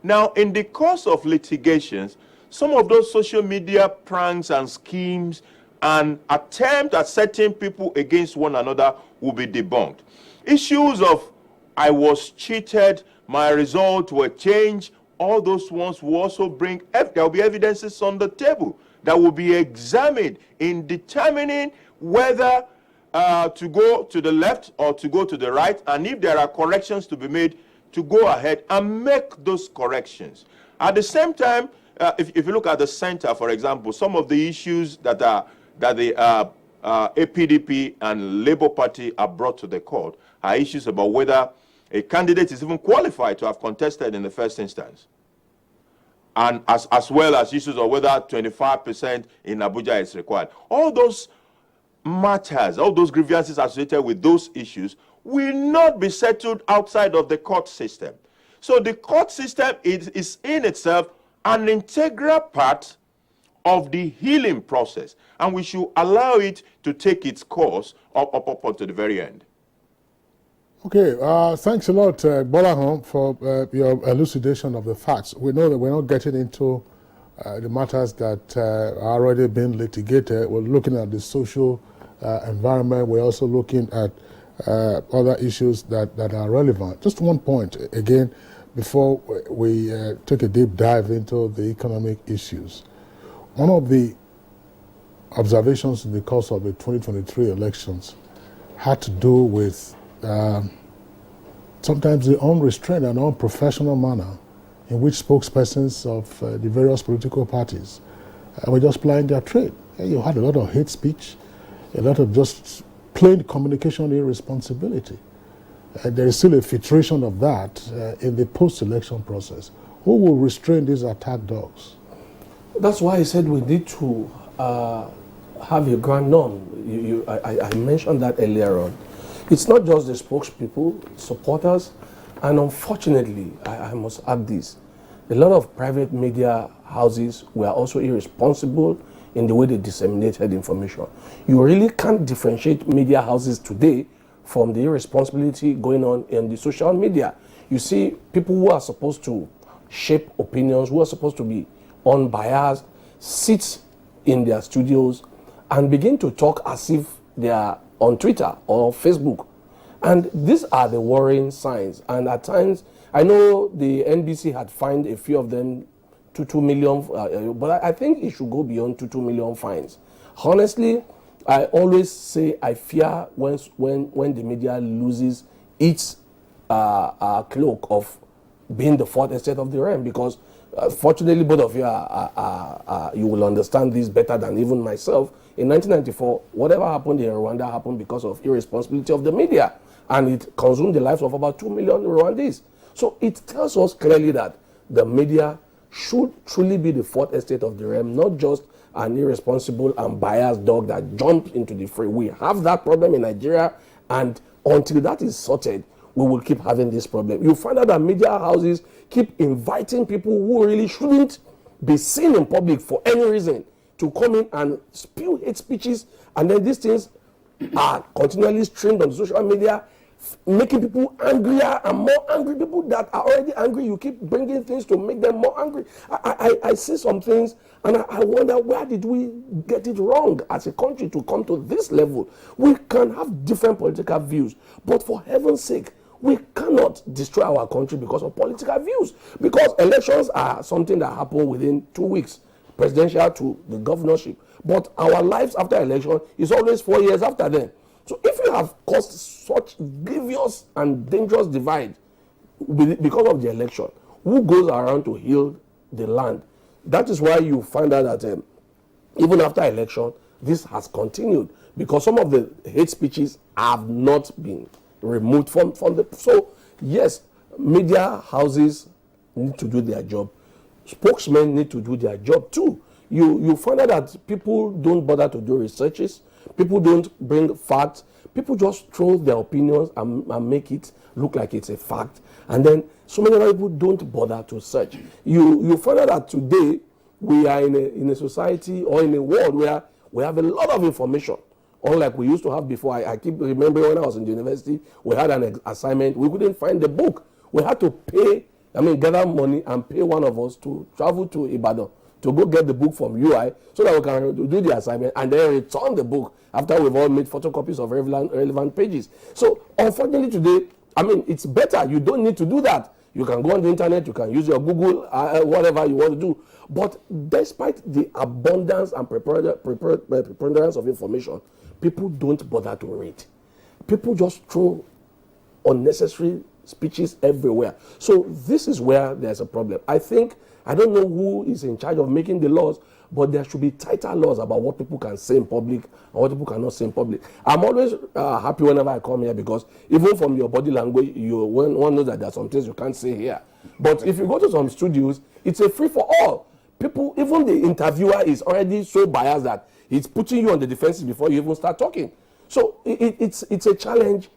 Now, in the course of litigations, some of those social media pranks and schemes and attempt at setting people against one another will be debunked. Issues of I was cheated, my results were changed, all those ones will also bring, there will be evidences on the table that will be examined in determining whether to go to the left or to go to the right, and if there are corrections to be made, to go ahead and make those corrections. At the same time, if you look at the center, for example, some of the issues that the APDP and Labour Party are brought to the court are issues about whether a candidate is even qualified to have contested in the first instance, and as well as issues of whether 25% in Abuja is required. All those matters, all those grievances associated with those issues will not be settled outside of the court system. So the court system is in itself an integral part of the healing process, and we should allow it to take its course up to the very end. Okay, thanks a lot, Bolahon, for your elucidation of the facts. We know that we're not getting into the matters that are already been litigated. We're looking at the social environment. We're also looking at other issues that are relevant. Just one point, again, before we take a deep dive into the economic issues. One of the observations in the course of the 2023 elections had to do with sometimes the unrestrained and unprofessional manner in which spokespersons of the various political parties were just plying their trade. You had a lot of hate speech, a lot of just plain communication irresponsibility. There is still a filtration of that in the post-election process. Who will restrain these attack dogs? That's why I said we need to have a grand norm. I mentioned that earlier on. It's not just the spokespeople, supporters, and unfortunately, I must add this, a lot of private media houses were also irresponsible in the way they disseminated information. You really can't differentiate media houses today from the irresponsibility going on in the social media. You see people who are supposed to shape opinions, who are supposed to be unbiased, sit in their studios and begin to talk as if they are on Twitter or Facebook. And these are the worrying signs. And at times, I know the NBC had fined a few of them to 2 million, but I think it should go beyond 2 million fines. Honestly, I always say I fear when the media loses its cloak of being the fourth estate of the realm, because fortunately both of you you will understand this better than even myself. In 1994, whatever happened in Rwanda happened because of irresponsibility of the media, and it consumed the lives of about 2 million Rwandese. So it tells us clearly that the media should truly be the fourth estate of the realm, not just an irresponsible and biased dog that jumps into the fray. We have that problem in Nigeria, and until that is sorted, we will keep having this problem. You find out that media houses keep inviting people who really shouldn't be seen in public for any reason to come in and spew hate speeches, and then these things are continually streamed on social media, making people angrier and more angry. People that are already angry, you keep bringing things to make them more angry. I see some things and I wonder, where did we get it wrong as a country to come to this level? We can have different political views, but for heaven's sake, we cannot destroy our country because of political views. Because elections are something that happen within 2 weeks, presidential to the governorship. But our lives after election is always 4 years after then. So if you have caused such grievous and dangerous divide because of the election, who goes around to heal the land? That is why you find out that even after election, this has continued, because some of the hate speeches have not been removed from the... So yes, media houses need to do their job. Spokesmen need to do their job too. You find out that people don't bother to do researches. People don't bring facts. People just throw their opinions and make it look like it's a fact. And then so many other people don't bother to search. You find out that today we are in a society or in a world where we have a lot of information, unlike we used to have before. I keep remembering when I was in the university, we had an assignment. We couldn't find the book. We had to pay I mean, gather money and pay one of us to travel to Ibadan to go get the book from UI so that we can do the assignment and then return the book after we've all made photocopies of relevant pages. So unfortunately today, I mean, it's better. You don't need to do that. You can go on the internet, you can use your Google, whatever you want to do. But despite the abundance and preponderance of information, people don't bother to read. People just throw unnecessary speeches everywhere. So this is where there's a problem. I don't know who is in charge of making the laws, but there should be tighter laws about what people can say in public and what people cannot say in public. I'm always happy whenever I come here because even from your body language, one knows that there are some things you can't say here. But if you go to some studios, it's a free for all. People, even the interviewer is already so biased that he's putting you on the defensive before you even start talking. So it's a challenge.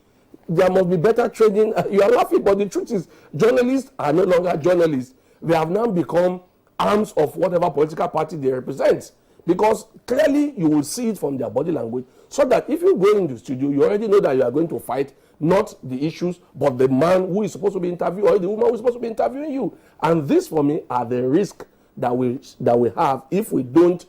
There must be better training. You are laughing, but the truth is journalists are no longer journalists. They have now become arms of whatever political party they represent. Because clearly you will see it from their body language. So that if you go in the studio, you already know that you are going to fight not the issues, but the man who is supposed to be interviewing or the woman who is supposed to be interviewing you. And this, for me, are the risks that we have if we don't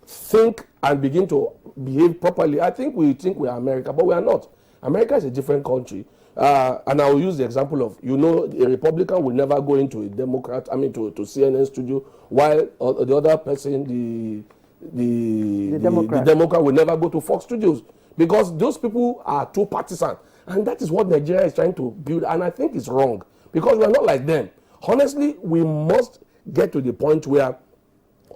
think and begin to behave properly. I think we think we are America, but we are not. America is a different country. And I will use the example of, a Republican will never go into a Democrat, to CNN studio, while the other person, the Democrat will never go to Fox Studios. Because those people are too partisan. And that is what Nigeria is trying to build. And I think it's wrong. Because we are not like them. Honestly, we must get to the point where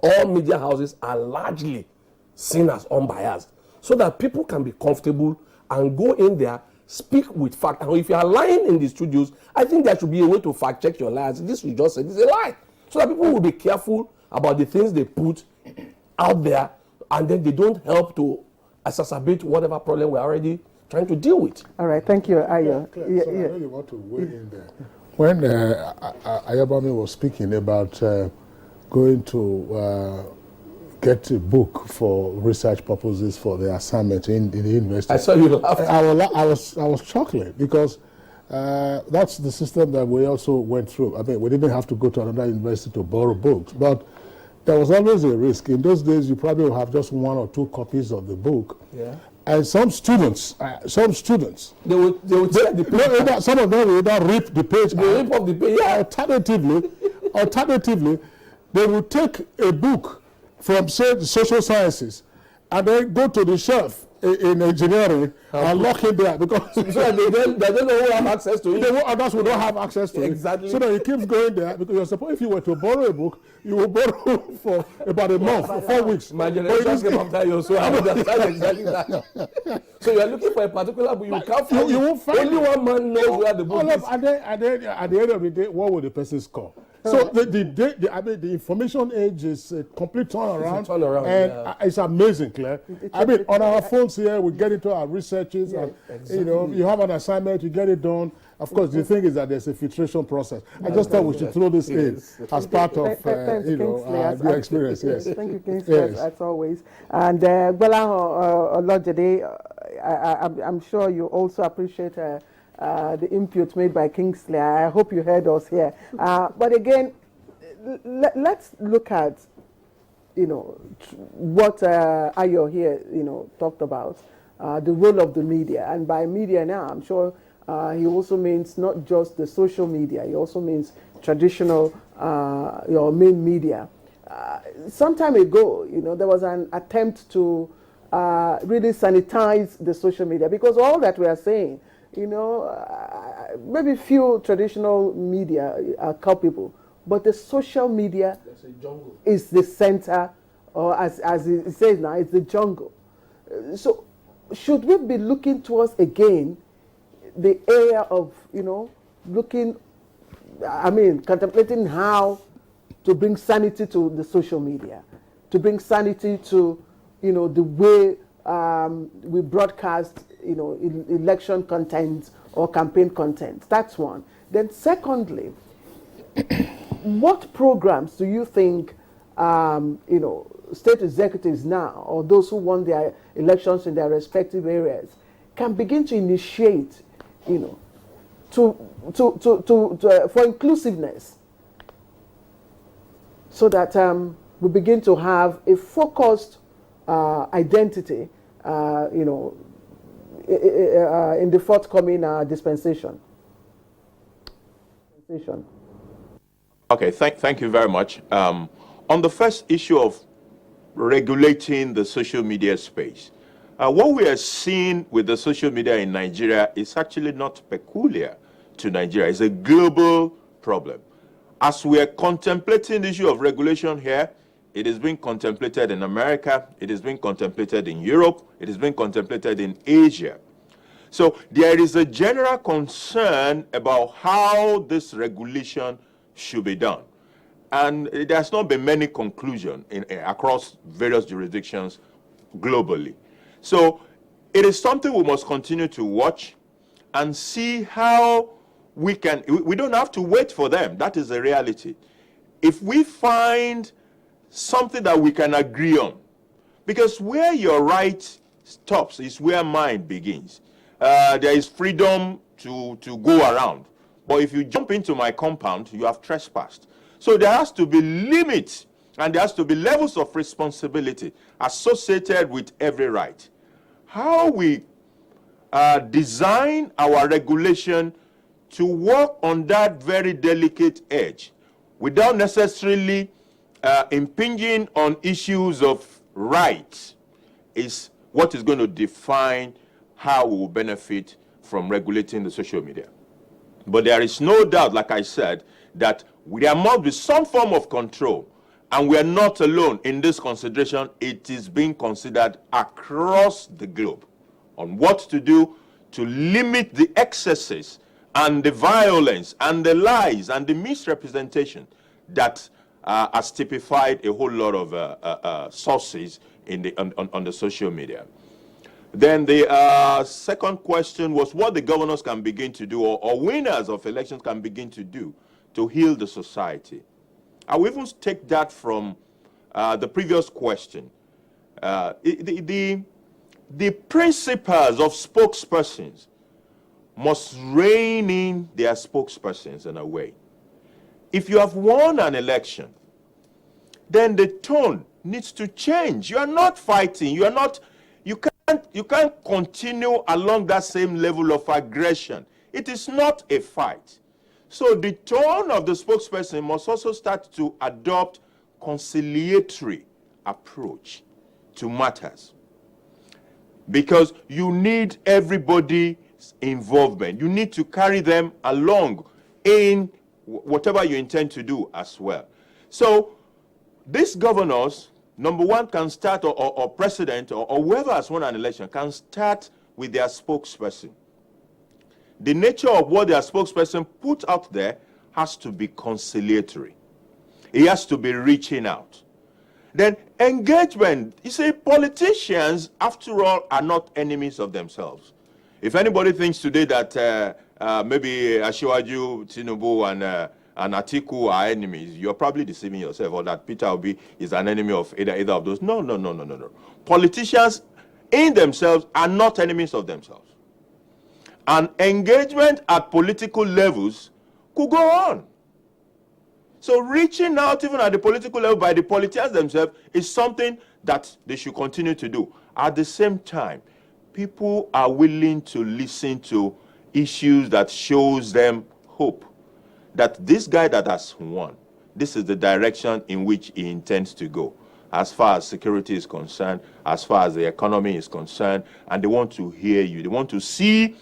all media houses are largely seen as unbiased. So that people can be comfortable and go in there, speak with fact. And if you are lying in the studios, I think there should be a way to fact check your lies. This you just said is a lie. So that people will be careful about the things they put out there, and then they don't help to exacerbate whatever problem we're already trying to deal with. All right, thank you, Ayo. So I really want to weigh in there. When Ayobami was speaking about going to get a book for research purposes for the assignment in the university, I saw you laugh. I was chuckling because that's the system that we also went through. I mean, we didn't have to go to another university to borrow books, but there was always a risk. In those days, you probably will have just 1 or 2 copies of the book. Yeah. And some students, they would take the page. Some of them will either rip the page. They rip off the page. Yeah. Alternatively, they will take a book from, say, the social sciences, and then go to the shelf in engineering and lock it there because so they don't know who have access to it. Others will not have access to it. So that it keeps going there because you're supposed, if you were to borrow a book, you will borrow for about a month, 4 weeks. My generation came after you, so I understand exactly that. So you are looking for a particular book, you can't find you won't find only one man knows where the book is. And then at the end of the day, what will the person score? So the information age is a complete turnaround. It's a turnaround, and it's amazing, Claire. On our phones here, we get into our researches, and exactly. You have an assignment, you get it done. Of course, the thing is that there's a filtration process. I just thought we should throw this in as part of the experience. Yes. Thank you, Kingsley, as always. And Gbolahan Olojede, I'm sure you also appreciate the input made by Kingsley. I hope you heard us here. But again, let's look at, what Ayo here, talked about, the role of the media. And by media now, I'm sure he also means not just the social media. He also means traditional, your main media. Some time ago, there was an attempt to really sanitize the social media because all that we are saying, maybe few traditional media are culpable, but the social media is the center, or as it says now, it's the jungle. So should we be looking towards, again, the area of, contemplating how to bring sanity to the social media, to bring sanity to, the way we broadcast, election content or campaign content. That's one. Then secondly, what programs do you think, state executives now, or those who won their elections in their respective areas, can begin to initiate, for inclusiveness, so that we begin to have a focused identity, in the forthcoming dispensation. Okay, thank you very much. On the first issue of regulating the social media space, what we are seeing with the social media in Nigeria is actually not peculiar to Nigeria. It's a global problem. As we are contemplating the issue of regulation here, it is being contemplated in America, it is being contemplated in Europe, it is being contemplated in Asia. So there is a general concern about how this regulation should be done. And there has not been many conclusions across various jurisdictions globally. So it is something we must continue to watch and see how we don't have to wait for them. That is the reality. If we find something that we can agree on, because where your right stops is where mine begins. There is freedom to go around. But if you jump into my compound, you have trespassed. So there has to be limits, and there has to be levels of responsibility associated with every right. How we design our regulation to work on that very delicate edge without necessarily impinging on issues of rights is what is going to define how we will benefit from regulating the social media. But there is no doubt, like I said, that there must be some form of control. And we are not alone in this consideration. It is being considered across the globe on what to do to limit the excesses and the violence and the lies and the misrepresentation that has typified a whole lot of sources on the social media. Then the second question was what the governors can begin to do, or winners of elections can begin to do to heal the society. I will even take that from the previous question. The principles of spokespersons must rein in their spokespersons in a way. If you have won an election, then the tone needs to change. You are not fighting. You can't continue along that same level of aggression. It is not a fight. So the tone of the spokesperson must also start to adopt conciliatory approach to matters. Because you need everybody's involvement. You need to carry them along in whatever you intend to do as well. So these governors, number one, can start, or president, or whoever has won an election, can start with their spokesperson. The nature of what their spokesperson put out there has to be conciliatory. It has to be reaching out. Then engagement. You see, politicians, after all, are not enemies of themselves. If anybody thinks today that maybe Asiwaju, Tinubu, and Atiku are enemies, you're probably deceiving yourself, or that Peter Obi is an enemy of either of those. No. Politicians in themselves are not enemies of themselves. And engagement at political levels could go on. So reaching out even at the political level by the politicians themselves is something that they should continue to do. At the same time, people are willing to listen to issues that shows them hope. That this guy that has won, this is the direction in which he intends to go, as far as security is concerned, as far as the economy is concerned, and they want to hear you. They want to see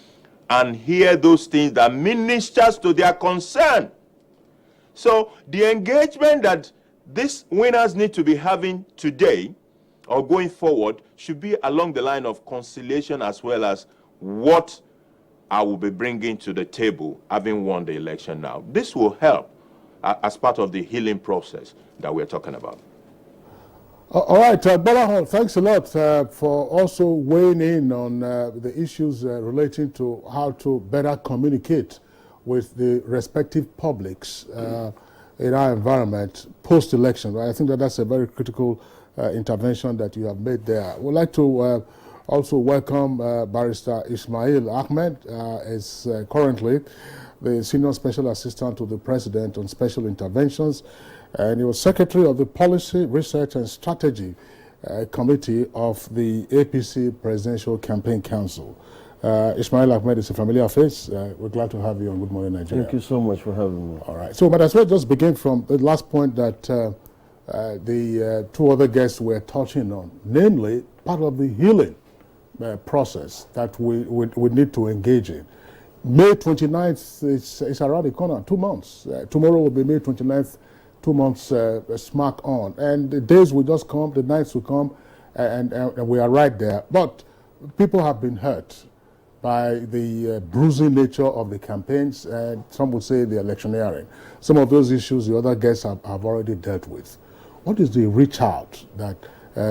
and hear those things that ministers to their concern. So the engagement that these winners need to be having today or going forward should be along the line of conciliation, as well as what I will be bringing to the table having won the election now. This will help as part of the healing process that we're talking about. All right, Balahon, thanks a lot for also weighing in on the issues relating to how to better communicate with the respective publics in our environment post-election. I think that that's a very critical intervention that you have made there. We'd like to Also welcome Barrister Ismail Ahmed, is currently the Senior Special Assistant to the President on Special Interventions, and he was Secretary of the Policy, Research and Strategy Committee of the APC Presidential Campaign Council. Ismail Ahmed is a familiar face. We're glad to have you on Good Morning Nigeria. Thank you so much for having me. All right. So, but as well, just begin from the last point that the two other guests were touching on, namely part of the healing process that we need to engage in. May 29th is around the corner, 2 months. Tomorrow will be May 29th, 2 months smack on. And the days will just come, the nights will come, and we are right there. But people have been hurt by the bruising nature of the campaigns, and some would say the electioneering. Some of those issues the other guests have already dealt with. What is the reach out that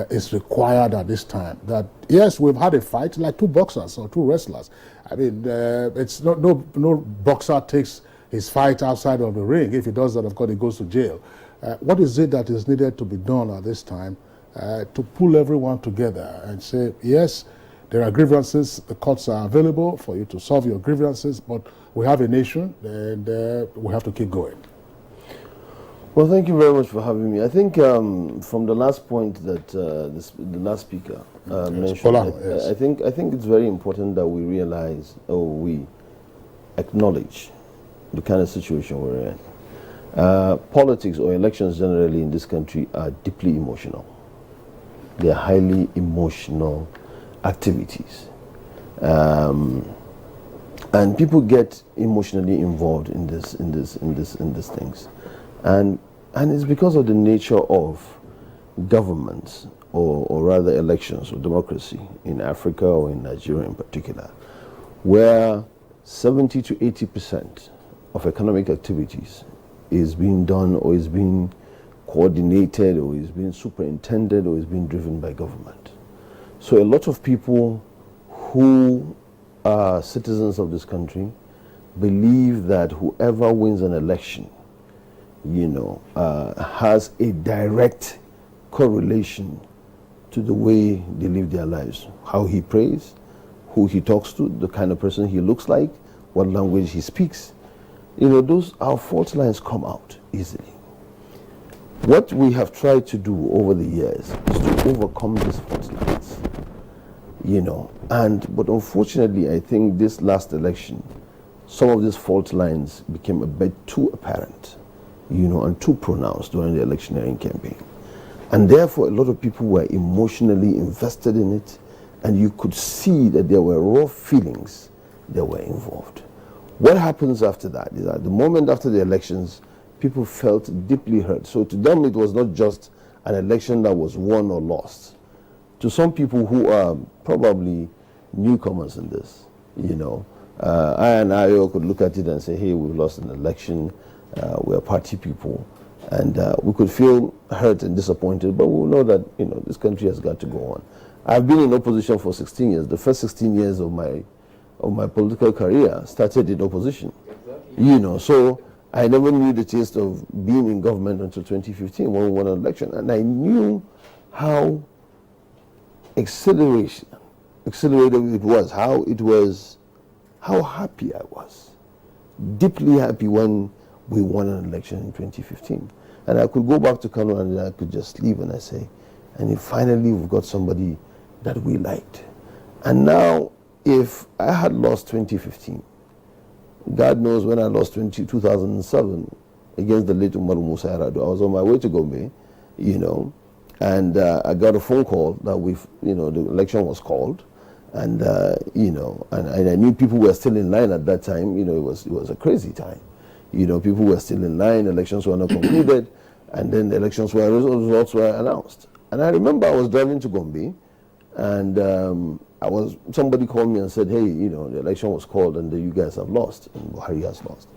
is required at this time? That, yes, we've had a fight like two boxers or two wrestlers. I mean, it's no boxer takes his fight outside of the ring. If he does that, of course, he goes to jail. What is it that is needed to be done at this time to pull everyone together and say, yes, there are grievances, the courts are available for you to solve your grievances, but we have a nation and we have to keep going? Well, thank you very much for having me. I think from the last point that the last speaker mentioned, yes. I think it's very important that we realize, or we acknowledge the kind of situation we're in. Politics or elections generally in this country are deeply emotional. They are highly emotional activities, and people get emotionally involved in these things, and it's because of the nature of governments, or rather elections or democracy in Africa or in Nigeria in particular, where 70 to 80% of economic activities is being done or is being coordinated or is being superintended or is being driven by government. So a lot of people who are citizens of this country believe that whoever wins an election, has a direct correlation to the way they live their lives. How he prays, who he talks to, the kind of person he looks like, what language he speaks. Our fault lines come out easily. What we have tried to do over the years is to overcome these fault lines. But unfortunately, I think this last election, some of these fault lines became a bit too apparent, and too pronounced during the electioneering campaign. And therefore, a lot of people were emotionally invested in it, and you could see that there were raw feelings that were involved. What happens after that is that the moment after the elections, people felt deeply hurt. So to them, it was not just an election that was won or lost. To some people who are probably newcomers in this, I and I could look at it and say, hey, we've lost an election, we're party people, and we could feel hurt and disappointed, but we know that, this country has got to go on. I've been in opposition for 16 years. The first 16 years of my political career started in opposition. Exactly. So I never knew the taste of being in government until 2015 when we won an election, and I knew how exhilarated it was, how happy I was, deeply happy when we won an election in 2015. And I could go back to Kano and I could just sleep and I say, and finally we've got somebody that we liked. And now, if I had lost 2015, God knows when I lost 2007 against the late Umar Musa Yar'Adua, I was on my way to Gombe, and I got a phone call that the election was called, and and I knew people were still in line at that time. It was a crazy time. People were still in line. Elections were not concluded, and then the results were announced. And I remember I was driving to Gombe, and somebody called me and said, hey, the election was called and you guys have lost and Buhari has lost.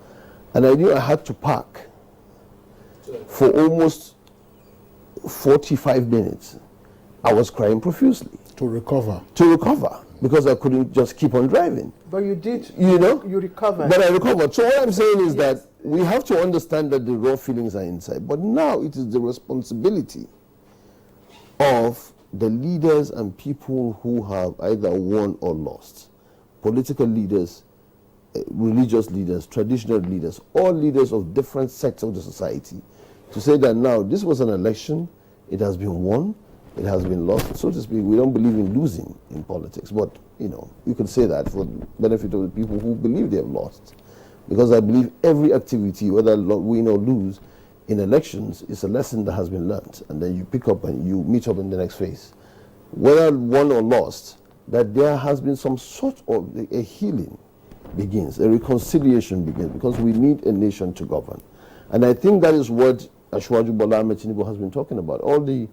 And I knew I had to park for almost 45 minutes. I was crying profusely. To recover. Because I couldn't just keep on driving. But you did, you recovered. But I recovered. So what I'm saying is that we have to understand that the raw feelings are inside. But now it is the responsibility of the leaders and people who have either won or lost, political leaders, religious leaders, traditional leaders, all leaders of different sects of the society, to say that now this was an election, it has been won, it has been lost, so to speak. We don't believe in losing in politics, but you could say that for the benefit of the people who believe they have lost. Because I believe every activity, whether win or lose, in elections is a lesson that has been learned, and then you pick up and you meet up in the next phase. Whether won or lost, that there has been some sort of a healing begins, a reconciliation begins, because we need a nation to govern. And I think that is what Asiwaju Bola Ahmed Tinubu has been talking about. All the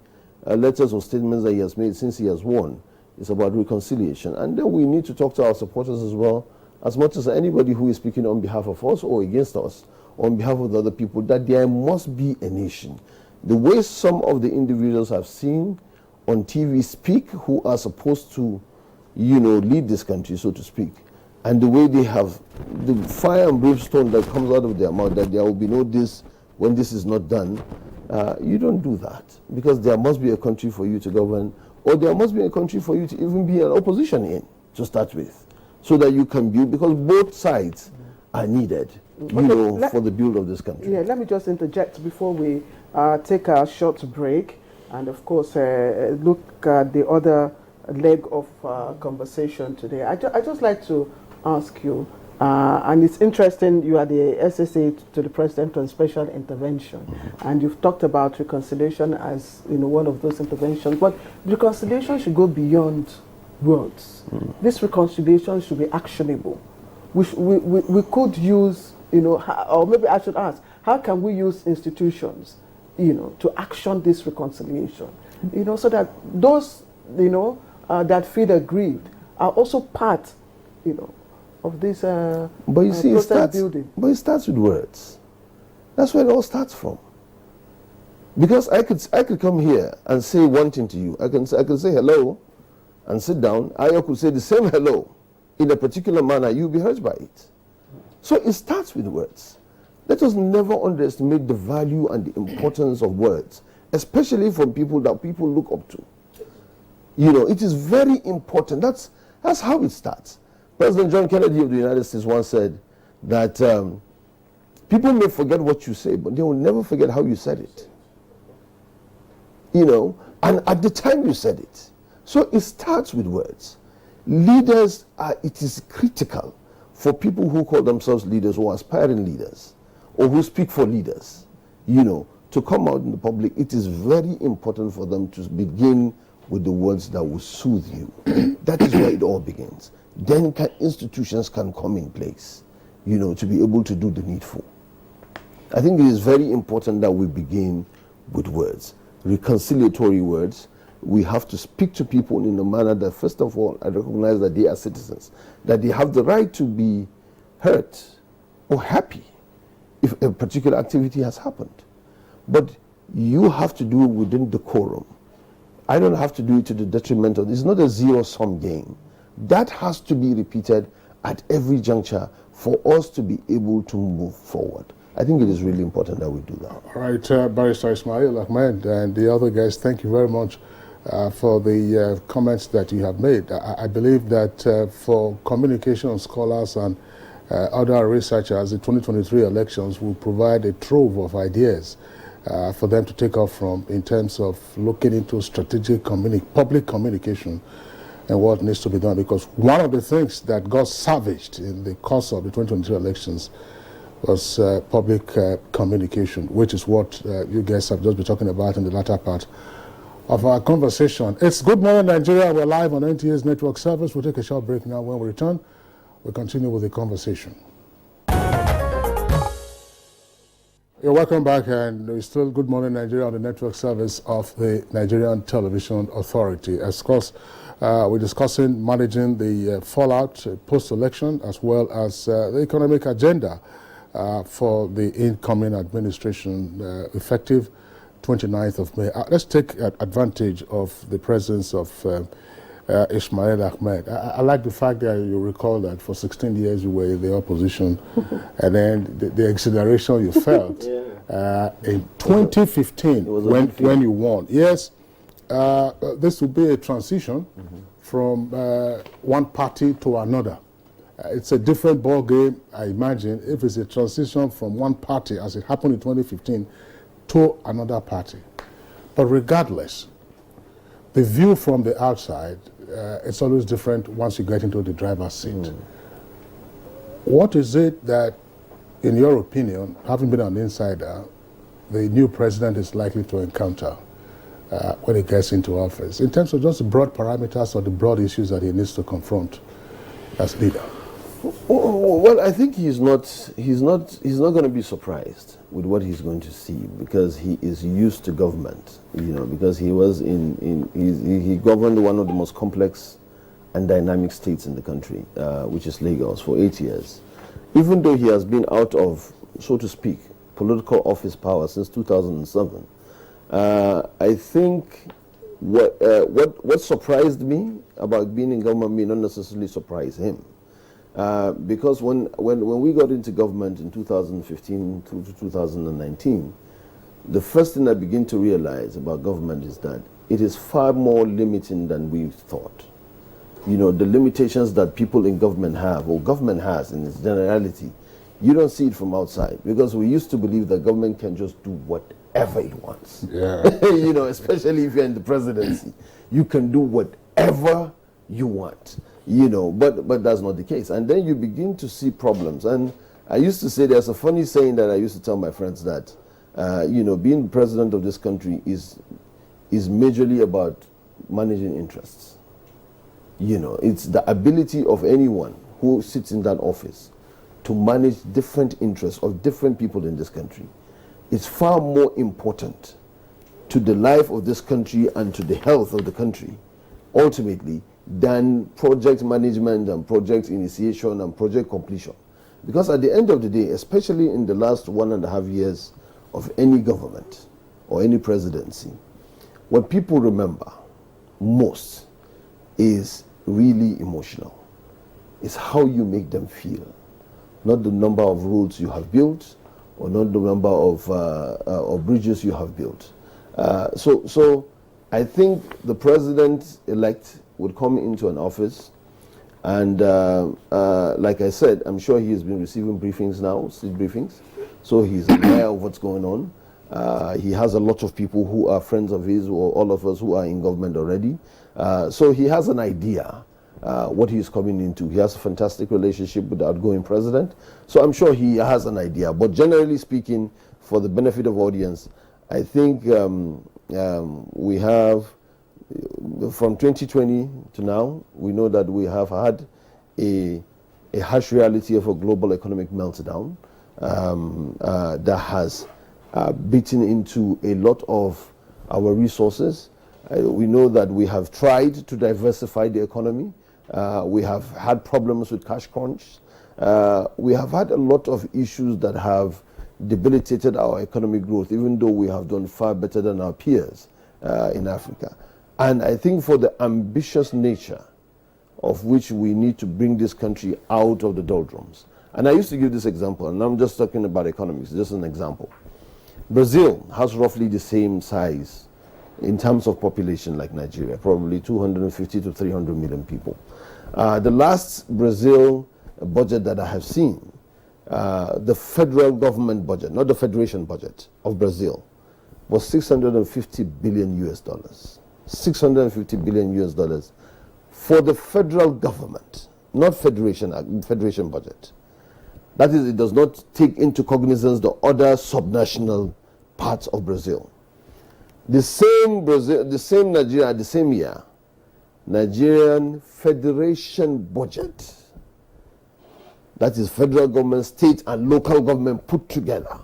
letters or statements that he has made since he has won is about reconciliation. And then we need to talk to our supporters as well, as much as anybody who is speaking on behalf of us or against us, on behalf of the other people, that there must be a nation. The way some of the individuals have seen on TV speak, who are supposed to, lead this country, so to speak, and the way they have the fire and brimstone that comes out of their mouth, that there will be no this when this is not done, you don't do that, because there must be a country for you to govern, or there must be a country for you to even be an opposition in, to start with, so that you can build, because both sides are needed, for the build of this country. Yeah, let me just interject before we take a short break, and of course look at the other leg of conversation today. I just like to ask you, and it's interesting, you are the SSA to the President on Special Intervention, and you've talked about reconciliation as one of those interventions, but reconciliation should go beyond words. This reconciliation should be actionable. We could use, or maybe I should ask, how can we use institutions, to action this reconciliation, so that those, that feel aggrieved are also part, of this but you see, building. But it starts with words. That's where it all starts from. Because I could come here and say one thing to you. I can say hello and sit down. I could say the same hello in a particular manner. You'll be hurt by it. So it starts with words. Let us never underestimate the value and the importance of words, especially from people that people look up to. It is very important. That's how it starts. President John Kennedy of the United States once said that people may forget what you say, but they will never forget how you said it. And at the time you said it. So it starts with words. Leaders it is critical for people who call themselves leaders or aspiring leaders or who speak for leaders, to come out in the public. It is very important for them to begin with the words that will soothe you. That is where it all begins. Then institutions can come in place, to be able to do the needful. I think it is very important that we begin with words, reconciliatory words. We have to speak to people in a manner that, first of all, I recognize that they are citizens, that they have the right to be hurt or happy if a particular activity has happened. But you have to do it within decorum. I don't have to do it to the detriment of, it's not a zero-sum game. That has to be repeated at every juncture for us to be able to move forward. I think it is really important that we do that. All right, Barrister Ismail Ahmed and the other guys, thank you very much for the comments that you have made. I believe that for communication scholars and other researchers, the 2023 elections will provide a trove of ideas for them to take off from in terms of looking into strategic public communication and what needs to be done. Because one of the things that got savaged in the course of the 2023 elections was public communication, which is what you guys have just been talking about in the latter part of our conversation. It's Good Morning Nigeria. We're live on NTA's network service. We'll take a short break now. When we return, we'll continue with the conversation. You're welcome back, and it's still Good Morning Nigeria on the network service of the Nigerian Television Authority. Of course, we're discussing managing the fallout post-election as well as the economic agenda for the incoming administration effective 29th of May. Let's take advantage of the presence of Ismail Ahmed. I like the fact that you recall that for 16 years you were in the opposition and then the exhilaration you felt in 2015 when you won. Yes, this will be a transition from one party to another. It's a different ball game, I imagine, if it's a transition from one party, as it happened in 2015, to another party. But regardless, the view from the outside, it's always different once you get into the driver's seat. What is it that, in your opinion, having been an insider, the new president is likely to encounter when he gets into office, in terms of just the broad parameters or the broad issues that he needs to confront as leader? Well, I think he's not going to be surprised with what he's going to see, because he is used to government, because he was he governed one of the most complex and dynamic states in the country, which is Lagos, for 8 years. Even though he has been out of, so to speak, political office power since 2007, I think what surprised me about being in government may not necessarily surprise him. Because when we got into government in 2015 through to 2019, the first thing I begin to realize about government is that it is far more limiting than we thought. The limitations that people in government have, or government has in its generality, you don't see it from outside, because we used to believe that government can just do whatever it wants. Yeah. Especially if you're in the presidency, you can do whatever you want. But that's not the case. And then you begin to see problems. And I used to say, there's a funny saying that I used to tell my friends that, being president of this country is majorly about managing interests. It's the ability of anyone who sits in that office to manage different interests of different people in this country. It's far more important to the life of this country and to the health of the country, ultimately, than project management and project initiation and project completion. Because at the end of the day, especially in the last 1.5 years of any government or any presidency, what people remember most is really emotional. It's how you make them feel, not the number of roads you have built or not the number of bridges you have built. So I think the president-elect would come into an office, and like I said, I'm sure he has been receiving briefings now, state briefings, so he's aware of what's going on. He has a lot of people who are friends of his, or all of us who are in government already, so he has an idea what he's coming into. He has a fantastic relationship with the outgoing president, so I'm sure he has an idea. But generally speaking, for the benefit of audience, I think we have, from 2020 to now, we know that we have had a harsh reality of a global economic meltdown that has beaten into a lot of our resources. We know that we have tried to diversify the economy. We have had problems with cash crunch. We have had a lot of issues that have debilitated our economic growth, even though we have done far better than our peers in Africa. And I think for the ambitious nature of which we need to bring this country out of the doldrums. And I used to give this example, and I'm just talking about economics, just an example. Brazil has roughly the same size in terms of population like Nigeria, probably 250 to 300 million people. The last Brazil budget that I have seen, the federal government budget, not the federation budget of Brazil, was $650 billion US. $650 billion US for the federal government, not federation budget. That is, it does not take into cognizance the other subnational parts of Brazil. The same Nigeria, the same year, Nigerian federation budget, that is federal government, state and local government put together,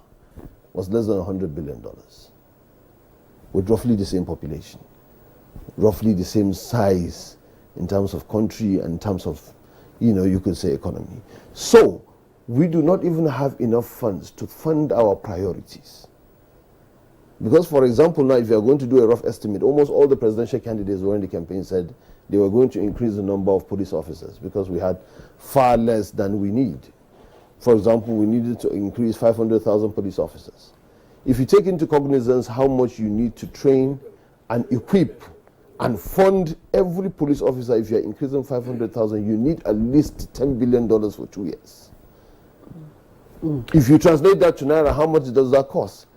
was less than $100 billion, with roughly the same population, roughly the same size in terms of country and in terms of, you could say economy. So, we do not even have enough funds to fund our priorities. Because, for example, now if you are going to do a rough estimate, almost all the presidential candidates during the campaign said they were going to increase the number of police officers because we had far less than we need. For example, we needed to increase 500,000 police officers. If you take into cognizance how much you need to train and equip and fund every police officer. If you're increasing 500,000, you need at least $10 billion for 2 years. If you translate that to Naira, how much does that cost?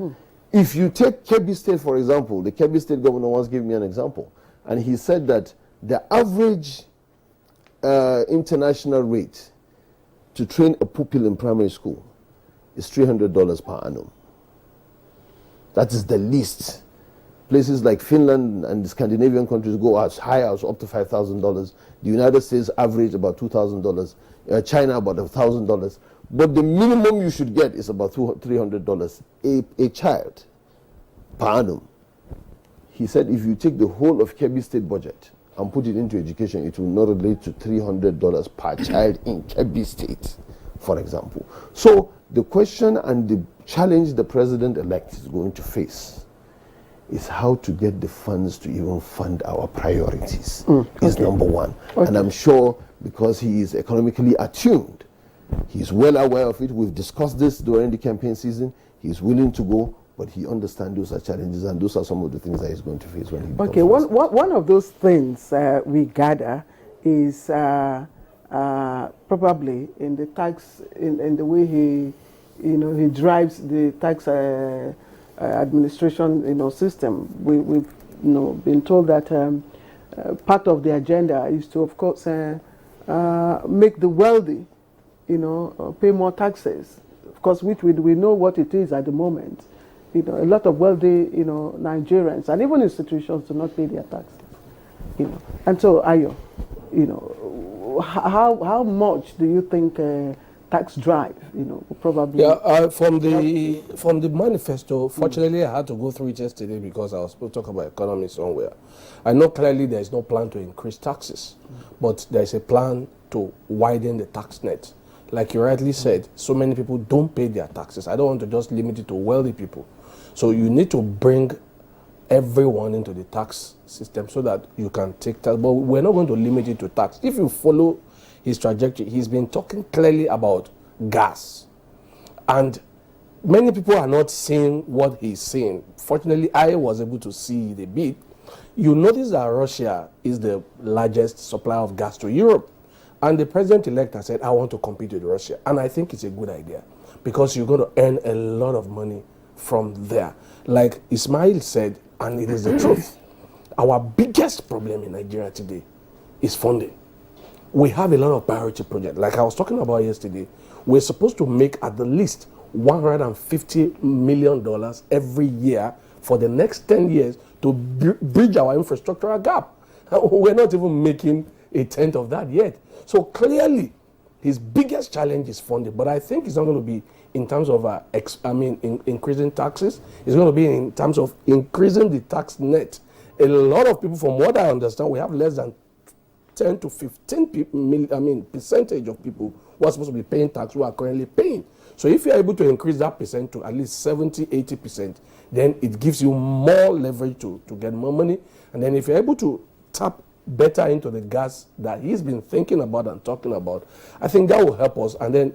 If you take Kebbi State, for example, the Kebbi State governor once gave me an example, and he said that the average international rate to train a pupil in primary school is $300 per annum. That is the least. Places like Finland and the Scandinavian countries go as high as up to $5,000. The United States average about $2,000. China about $1,000. But the minimum you should get is about $300 a child per annum. He said if you take the whole of Kebbi State budget and put it into education, it will not relate to $300 per child in Kebbi State, for example. So the question and the challenge the president-elect is going to face is how to get the funds to even fund our priorities is number one. Okay. And I'm sure because he is economically attuned, he's well aware of it. We've discussed this during the campaign season. He's willing to go, but he understands those are challenges, and those are some of the things that he's going to face when he becomes president. One of those things we gather is probably in the tax, in the way he drives the tax administration, system. We've been told that part of the agenda is to, of course, make the wealthy, pay more taxes. Of course, which we know what it is at the moment. A lot of wealthy, Nigerians and even institutions do not pay their taxes. And so, Ayo, how much do you think tax drive, probably? Yeah, from the manifesto, fortunately I had to go through it yesterday because I was supposed to talk about economy somewhere. I know clearly there is no plan to increase taxes, but there is a plan to widen the tax net. Like you rightly said, so many people don't pay their taxes. I don't want to just limit it to wealthy people. So you need to bring everyone into the tax system so that you can take tax. But we're not going to limit it to tax. If you follow his trajectory, he's been talking clearly about gas. And many people are not seeing what he's saying. Fortunately, I was able to see the bit. You notice that Russia is the largest supplier of gas to Europe. And the president-elect has said, I want to compete with Russia. And I think it's a good idea because you're going to earn a lot of money from there. Like Ismail said, and it is the truth, our biggest problem in Nigeria today is funding. We have a lot of priority projects. Like I was talking about yesterday, we're supposed to make at the least $150 million every year for the next 10 years to bridge our infrastructural gap. We're not even making a tenth of that yet. So clearly, his biggest challenge is funding. But I think it's not going to be in terms of increasing taxes. It's going to be in terms of increasing the tax net. A lot of people, from what I understand, we have less than 10 to 15 percentage of people who are supposed to be paying tax who are currently paying. So if you're able to increase that percent to at least 70, 80%, then it gives you more leverage to get more money. And then if you're able to tap better into the gas that he's been thinking about and talking about, I think that will help us. And then,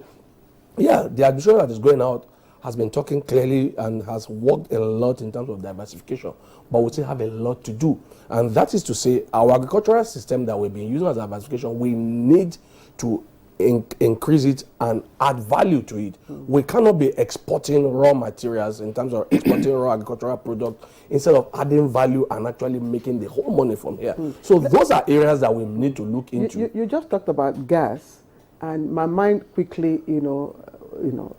yeah, the administration that is going out has been talking clearly and has worked a lot in terms of diversification, but we still have a lot to do. And that is to say, our agricultural system that we've been using as diversification, we need to increase it and add value to it. We cannot be exporting raw materials in terms of exporting raw agricultural products instead of adding value and actually making the whole money from here. So those are areas that we need to look into. You just talked about gas, and my mind quickly,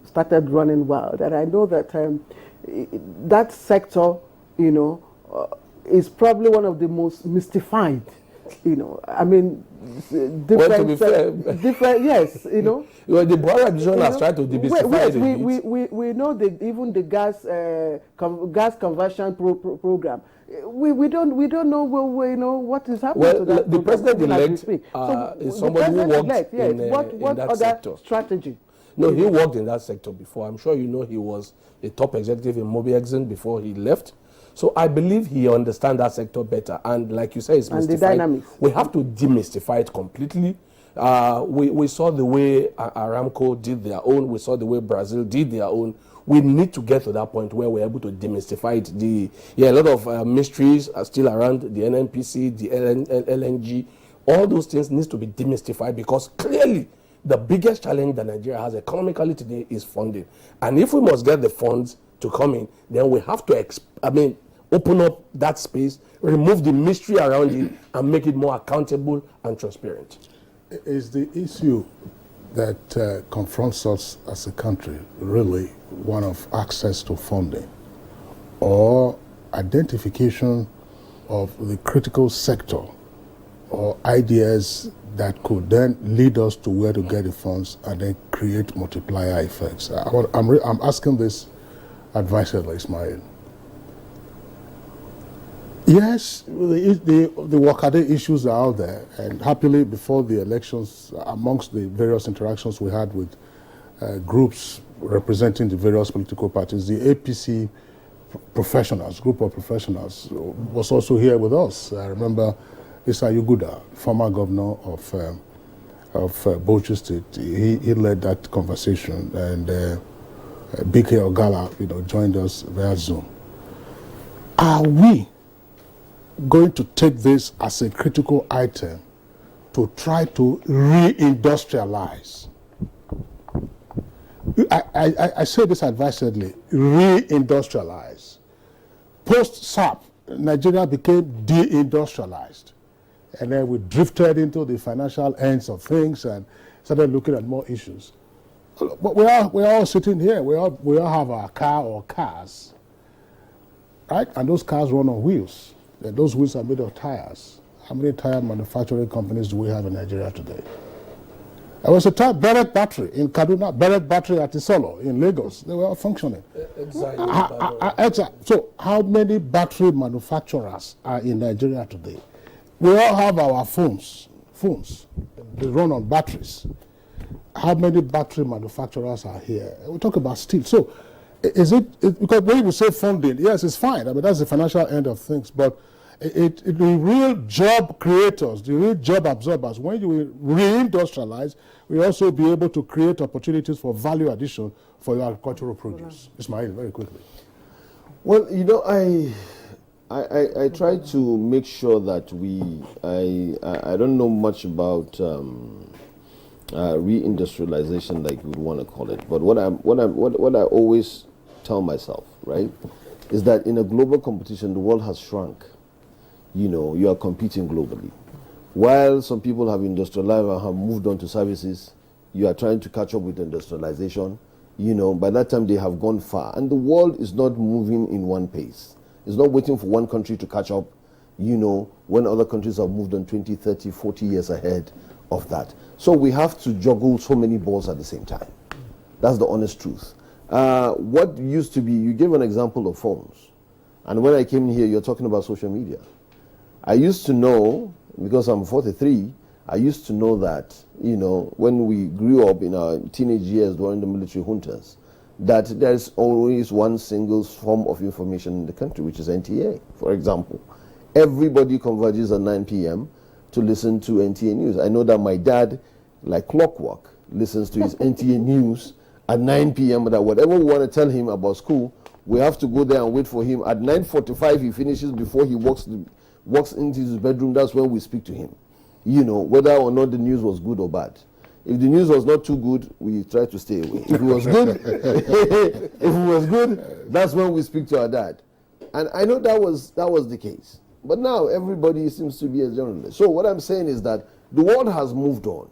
started running wild. And I know that that sector, is probably one of the most mystified. Different, yes, Well, the broader administration has tried to demystify it. We know that even the gas conversion program. We don't know what is happening to that. The president-elect is somebody who worked in that other sector. Strategy? No, he worked in that sector before. I'm sure he was a top executive in Mobi before he left. So I believe he understands that sector better. And like you say, it's mystified. The dynamics. We have to demystify it completely. We saw the way Aramco did their own. We saw the way Brazil did their own. we need to get to that point where we're able to demystify it. A lot of mysteries are still around, the NNPC, the LNG. All those things need to be demystified, because clearly the biggest challenge that Nigeria has economically today is funding. And if we must get the funds to come in, then we have to open up that space, remove the mystery around it, and make it more accountable and transparent. Is the issue that confronts us as a country really one of access to funding, or identification of the critical sector or ideas that could then lead us to where to get the funds and then create multiplier effects? I'm asking this advisedly, Ismail. Yes, the workaday issues are out there, and happily before the elections, amongst the various interactions we had with groups representing the various political parties, the APC professionals, group of professionals, was also here with us. I remember Issa Yuguda, former governor of Bauchi State. He led that conversation, and BK Ogala, joined us via Zoom. Are we going to take this as a critical item to try to re-industrialize? I say this advisedly, re-industrialize. Post-SAP, Nigeria became de-industrialized. And then we drifted into the financial ends of things and started looking at more issues. But we're all sitting here. We all have our car or cars, right? And those cars run on wheels. And those wheels are made of tires. How many tire manufacturing companies do we have in Nigeria today? There was a time, Beret Battery in Kaduna, Beret Battery at Isolo in Lagos. They were all functioning. Exactly. So how many battery manufacturers are in Nigeria today? We all have our phones. They run on batteries. How many battery manufacturers are here? We talk about steel. So is it because when you say funding, yes, it's fine. I mean, that's the financial end of things. But the real job creators, the real job absorbers, when you reindustrialize, we also be able to create opportunities for value addition for your agricultural produce. Ismail, very quickly. Well, I try to make sure that I don't know much about reindustrialization, like you would want to call it, but what I always tell myself, right, is that in a global competition, the world has shrunk. You are competing globally. While some people have industrialized and have moved on to services, you are trying to catch up with industrialization. By that time they have gone far, and the world is not moving in one pace. It's not waiting for one country to catch up, when other countries have moved on 20, 30, 40 years ahead of that. So we have to juggle so many balls at the same time. That's the honest truth. What used to be, you gave an example of phones. And when I came here, you're talking about social media. I used to know, because I'm 43, I used to know that, when we grew up in our teenage years during the military juntas, that there's always one single form of information in the country, which is NTA, for example. Everybody converges at 9 p.m. to listen to NTA News. I know that my dad, like clockwork, listens to his NTA News at 9 p.m. That whatever we want to tell him about school, we have to go there and wait for him. At 9:45, he finishes before he walks into his bedroom. That's when we speak to him, whether or not the news was good or bad. If the news was not too good, we try to stay away. If it was good, that's when we speak to our dad. And I know that was the case. But now everybody seems to be a journalist. So what I'm saying is that the world has moved on.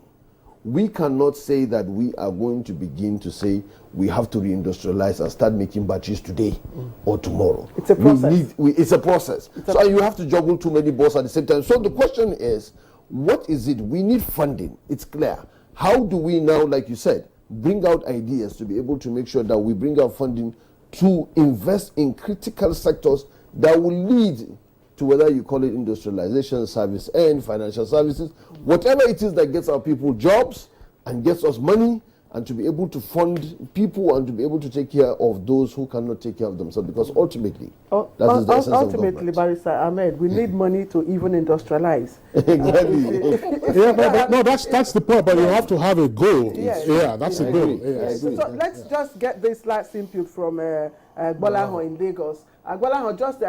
We cannot say that we are going to begin to say we have to reindustrialize and start making batteries today or tomorrow. It's a process. It's a process. So you have to juggle too many balls at the same time. So the question is, what is it? We need funding. It's clear. How do we now, like you said, bring out ideas to be able to make sure that we bring out funding to invest in critical sectors that will lead to, whether you call it industrialization, service and financial services, whatever it is that gets our people jobs and gets us money and to be able to fund people and to be able to take care of those who cannot take care of themselves, because ultimately, that is the essence of government. Barrister Ahmed, we need money to even industrialize. Exactly. Yeah, but no, that's the point. But you have to have a goal. Yes. Yeah, that's the goal. Yes. So let's just get this last input from Gbolahan in Lagos. Gbolahan, just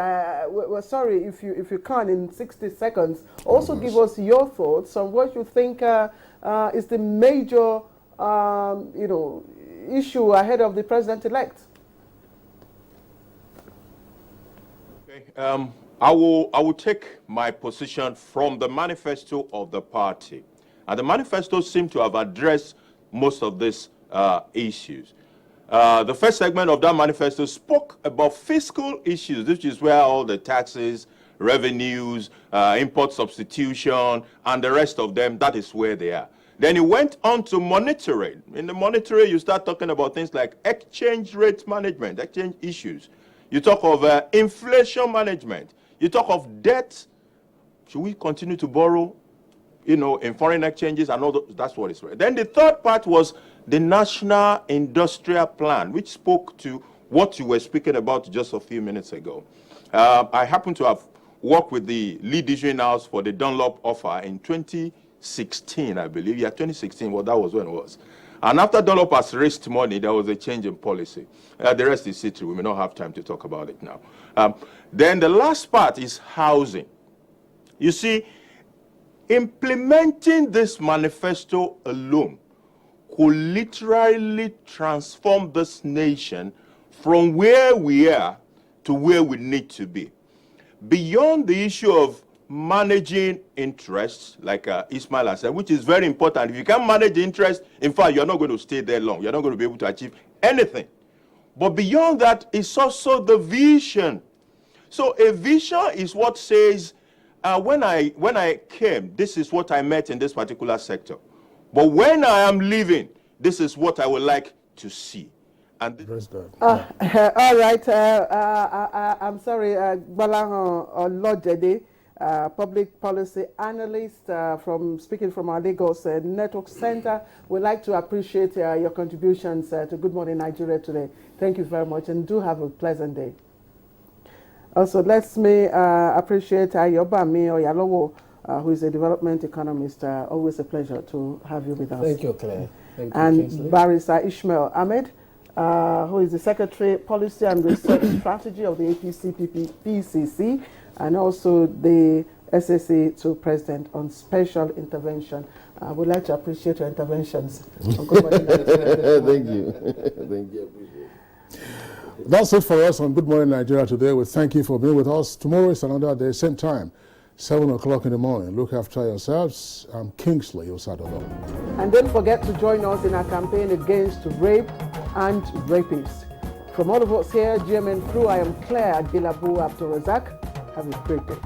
we're sorry if you can in 60 seconds. Also, give us your thoughts on what you think is the major issue ahead of the president-elect. Okay. I will take my position from the manifesto of the party. And the manifesto seemed to have addressed most of these issues. The first segment of that manifesto spoke about fiscal issues, which is where all the taxes, revenues, import substitution, and the rest of them, that is where they are. Then it went on to monitoring. In the monitoring, you start talking about things like exchange rate management, exchange issues. You talk of inflation management. You talk of debt. Should we continue to borrow, in foreign exchanges and all those? That's what it's right. Then the third part was the National Industrial Plan, which spoke to what you were speaking about just a few minutes ago. I happen to have worked with the lead issuing house for the Dunlop offer in 2016, I believe. Yeah, 2016, well, that was when it was. And after Dunlop has raised money, there was a change in policy. The rest is history. We may not have time to talk about it now. Then the last part is housing. You see, implementing this manifesto alone could literally transform this nation from where we are to where we need to be. Beyond the issue of managing interests, like Ismail has said, which is very important. If you can't manage interest, in fact, you're not going to stay there long. You're not going to be able to achieve anything. But beyond that, it's also the vision. So a vision is what says, when I came, this is what I met in this particular sector. But when I am leaving, this is what I would like to see. And all right. I'm sorry, Gbolahan Olojede, public policy analyst speaking from our Lagos Network Center. We'd like to appreciate your contributions to Good Morning Nigeria today. Thank you very much, and do have a pleasant day. Also, let's appreciate Ayobami Oyalowo, who is a development economist. Always a pleasure to have you with us. Thank you, Claire. Thank you, and Kingsley. Barrister Ishmael Ahmed, who is the Secretary, Policy and Research Strategy of the APC-PCC, and also the SSA to President on Special Intervention. We'd like to appreciate your interventions. Thank you. Thank you. Appreciate it. That's it for us on Good Morning Nigeria today. We thank you for being with us. Tomorrow is another day, same time, 7 o'clock in the morning. Look after yourselves. I'm Kingsley Osadolo. And don't forget to join us in our campaign against rape and rapists. From all of us here, GMN crew, I am Claire Adilabu Abdulrazak. Have a great day.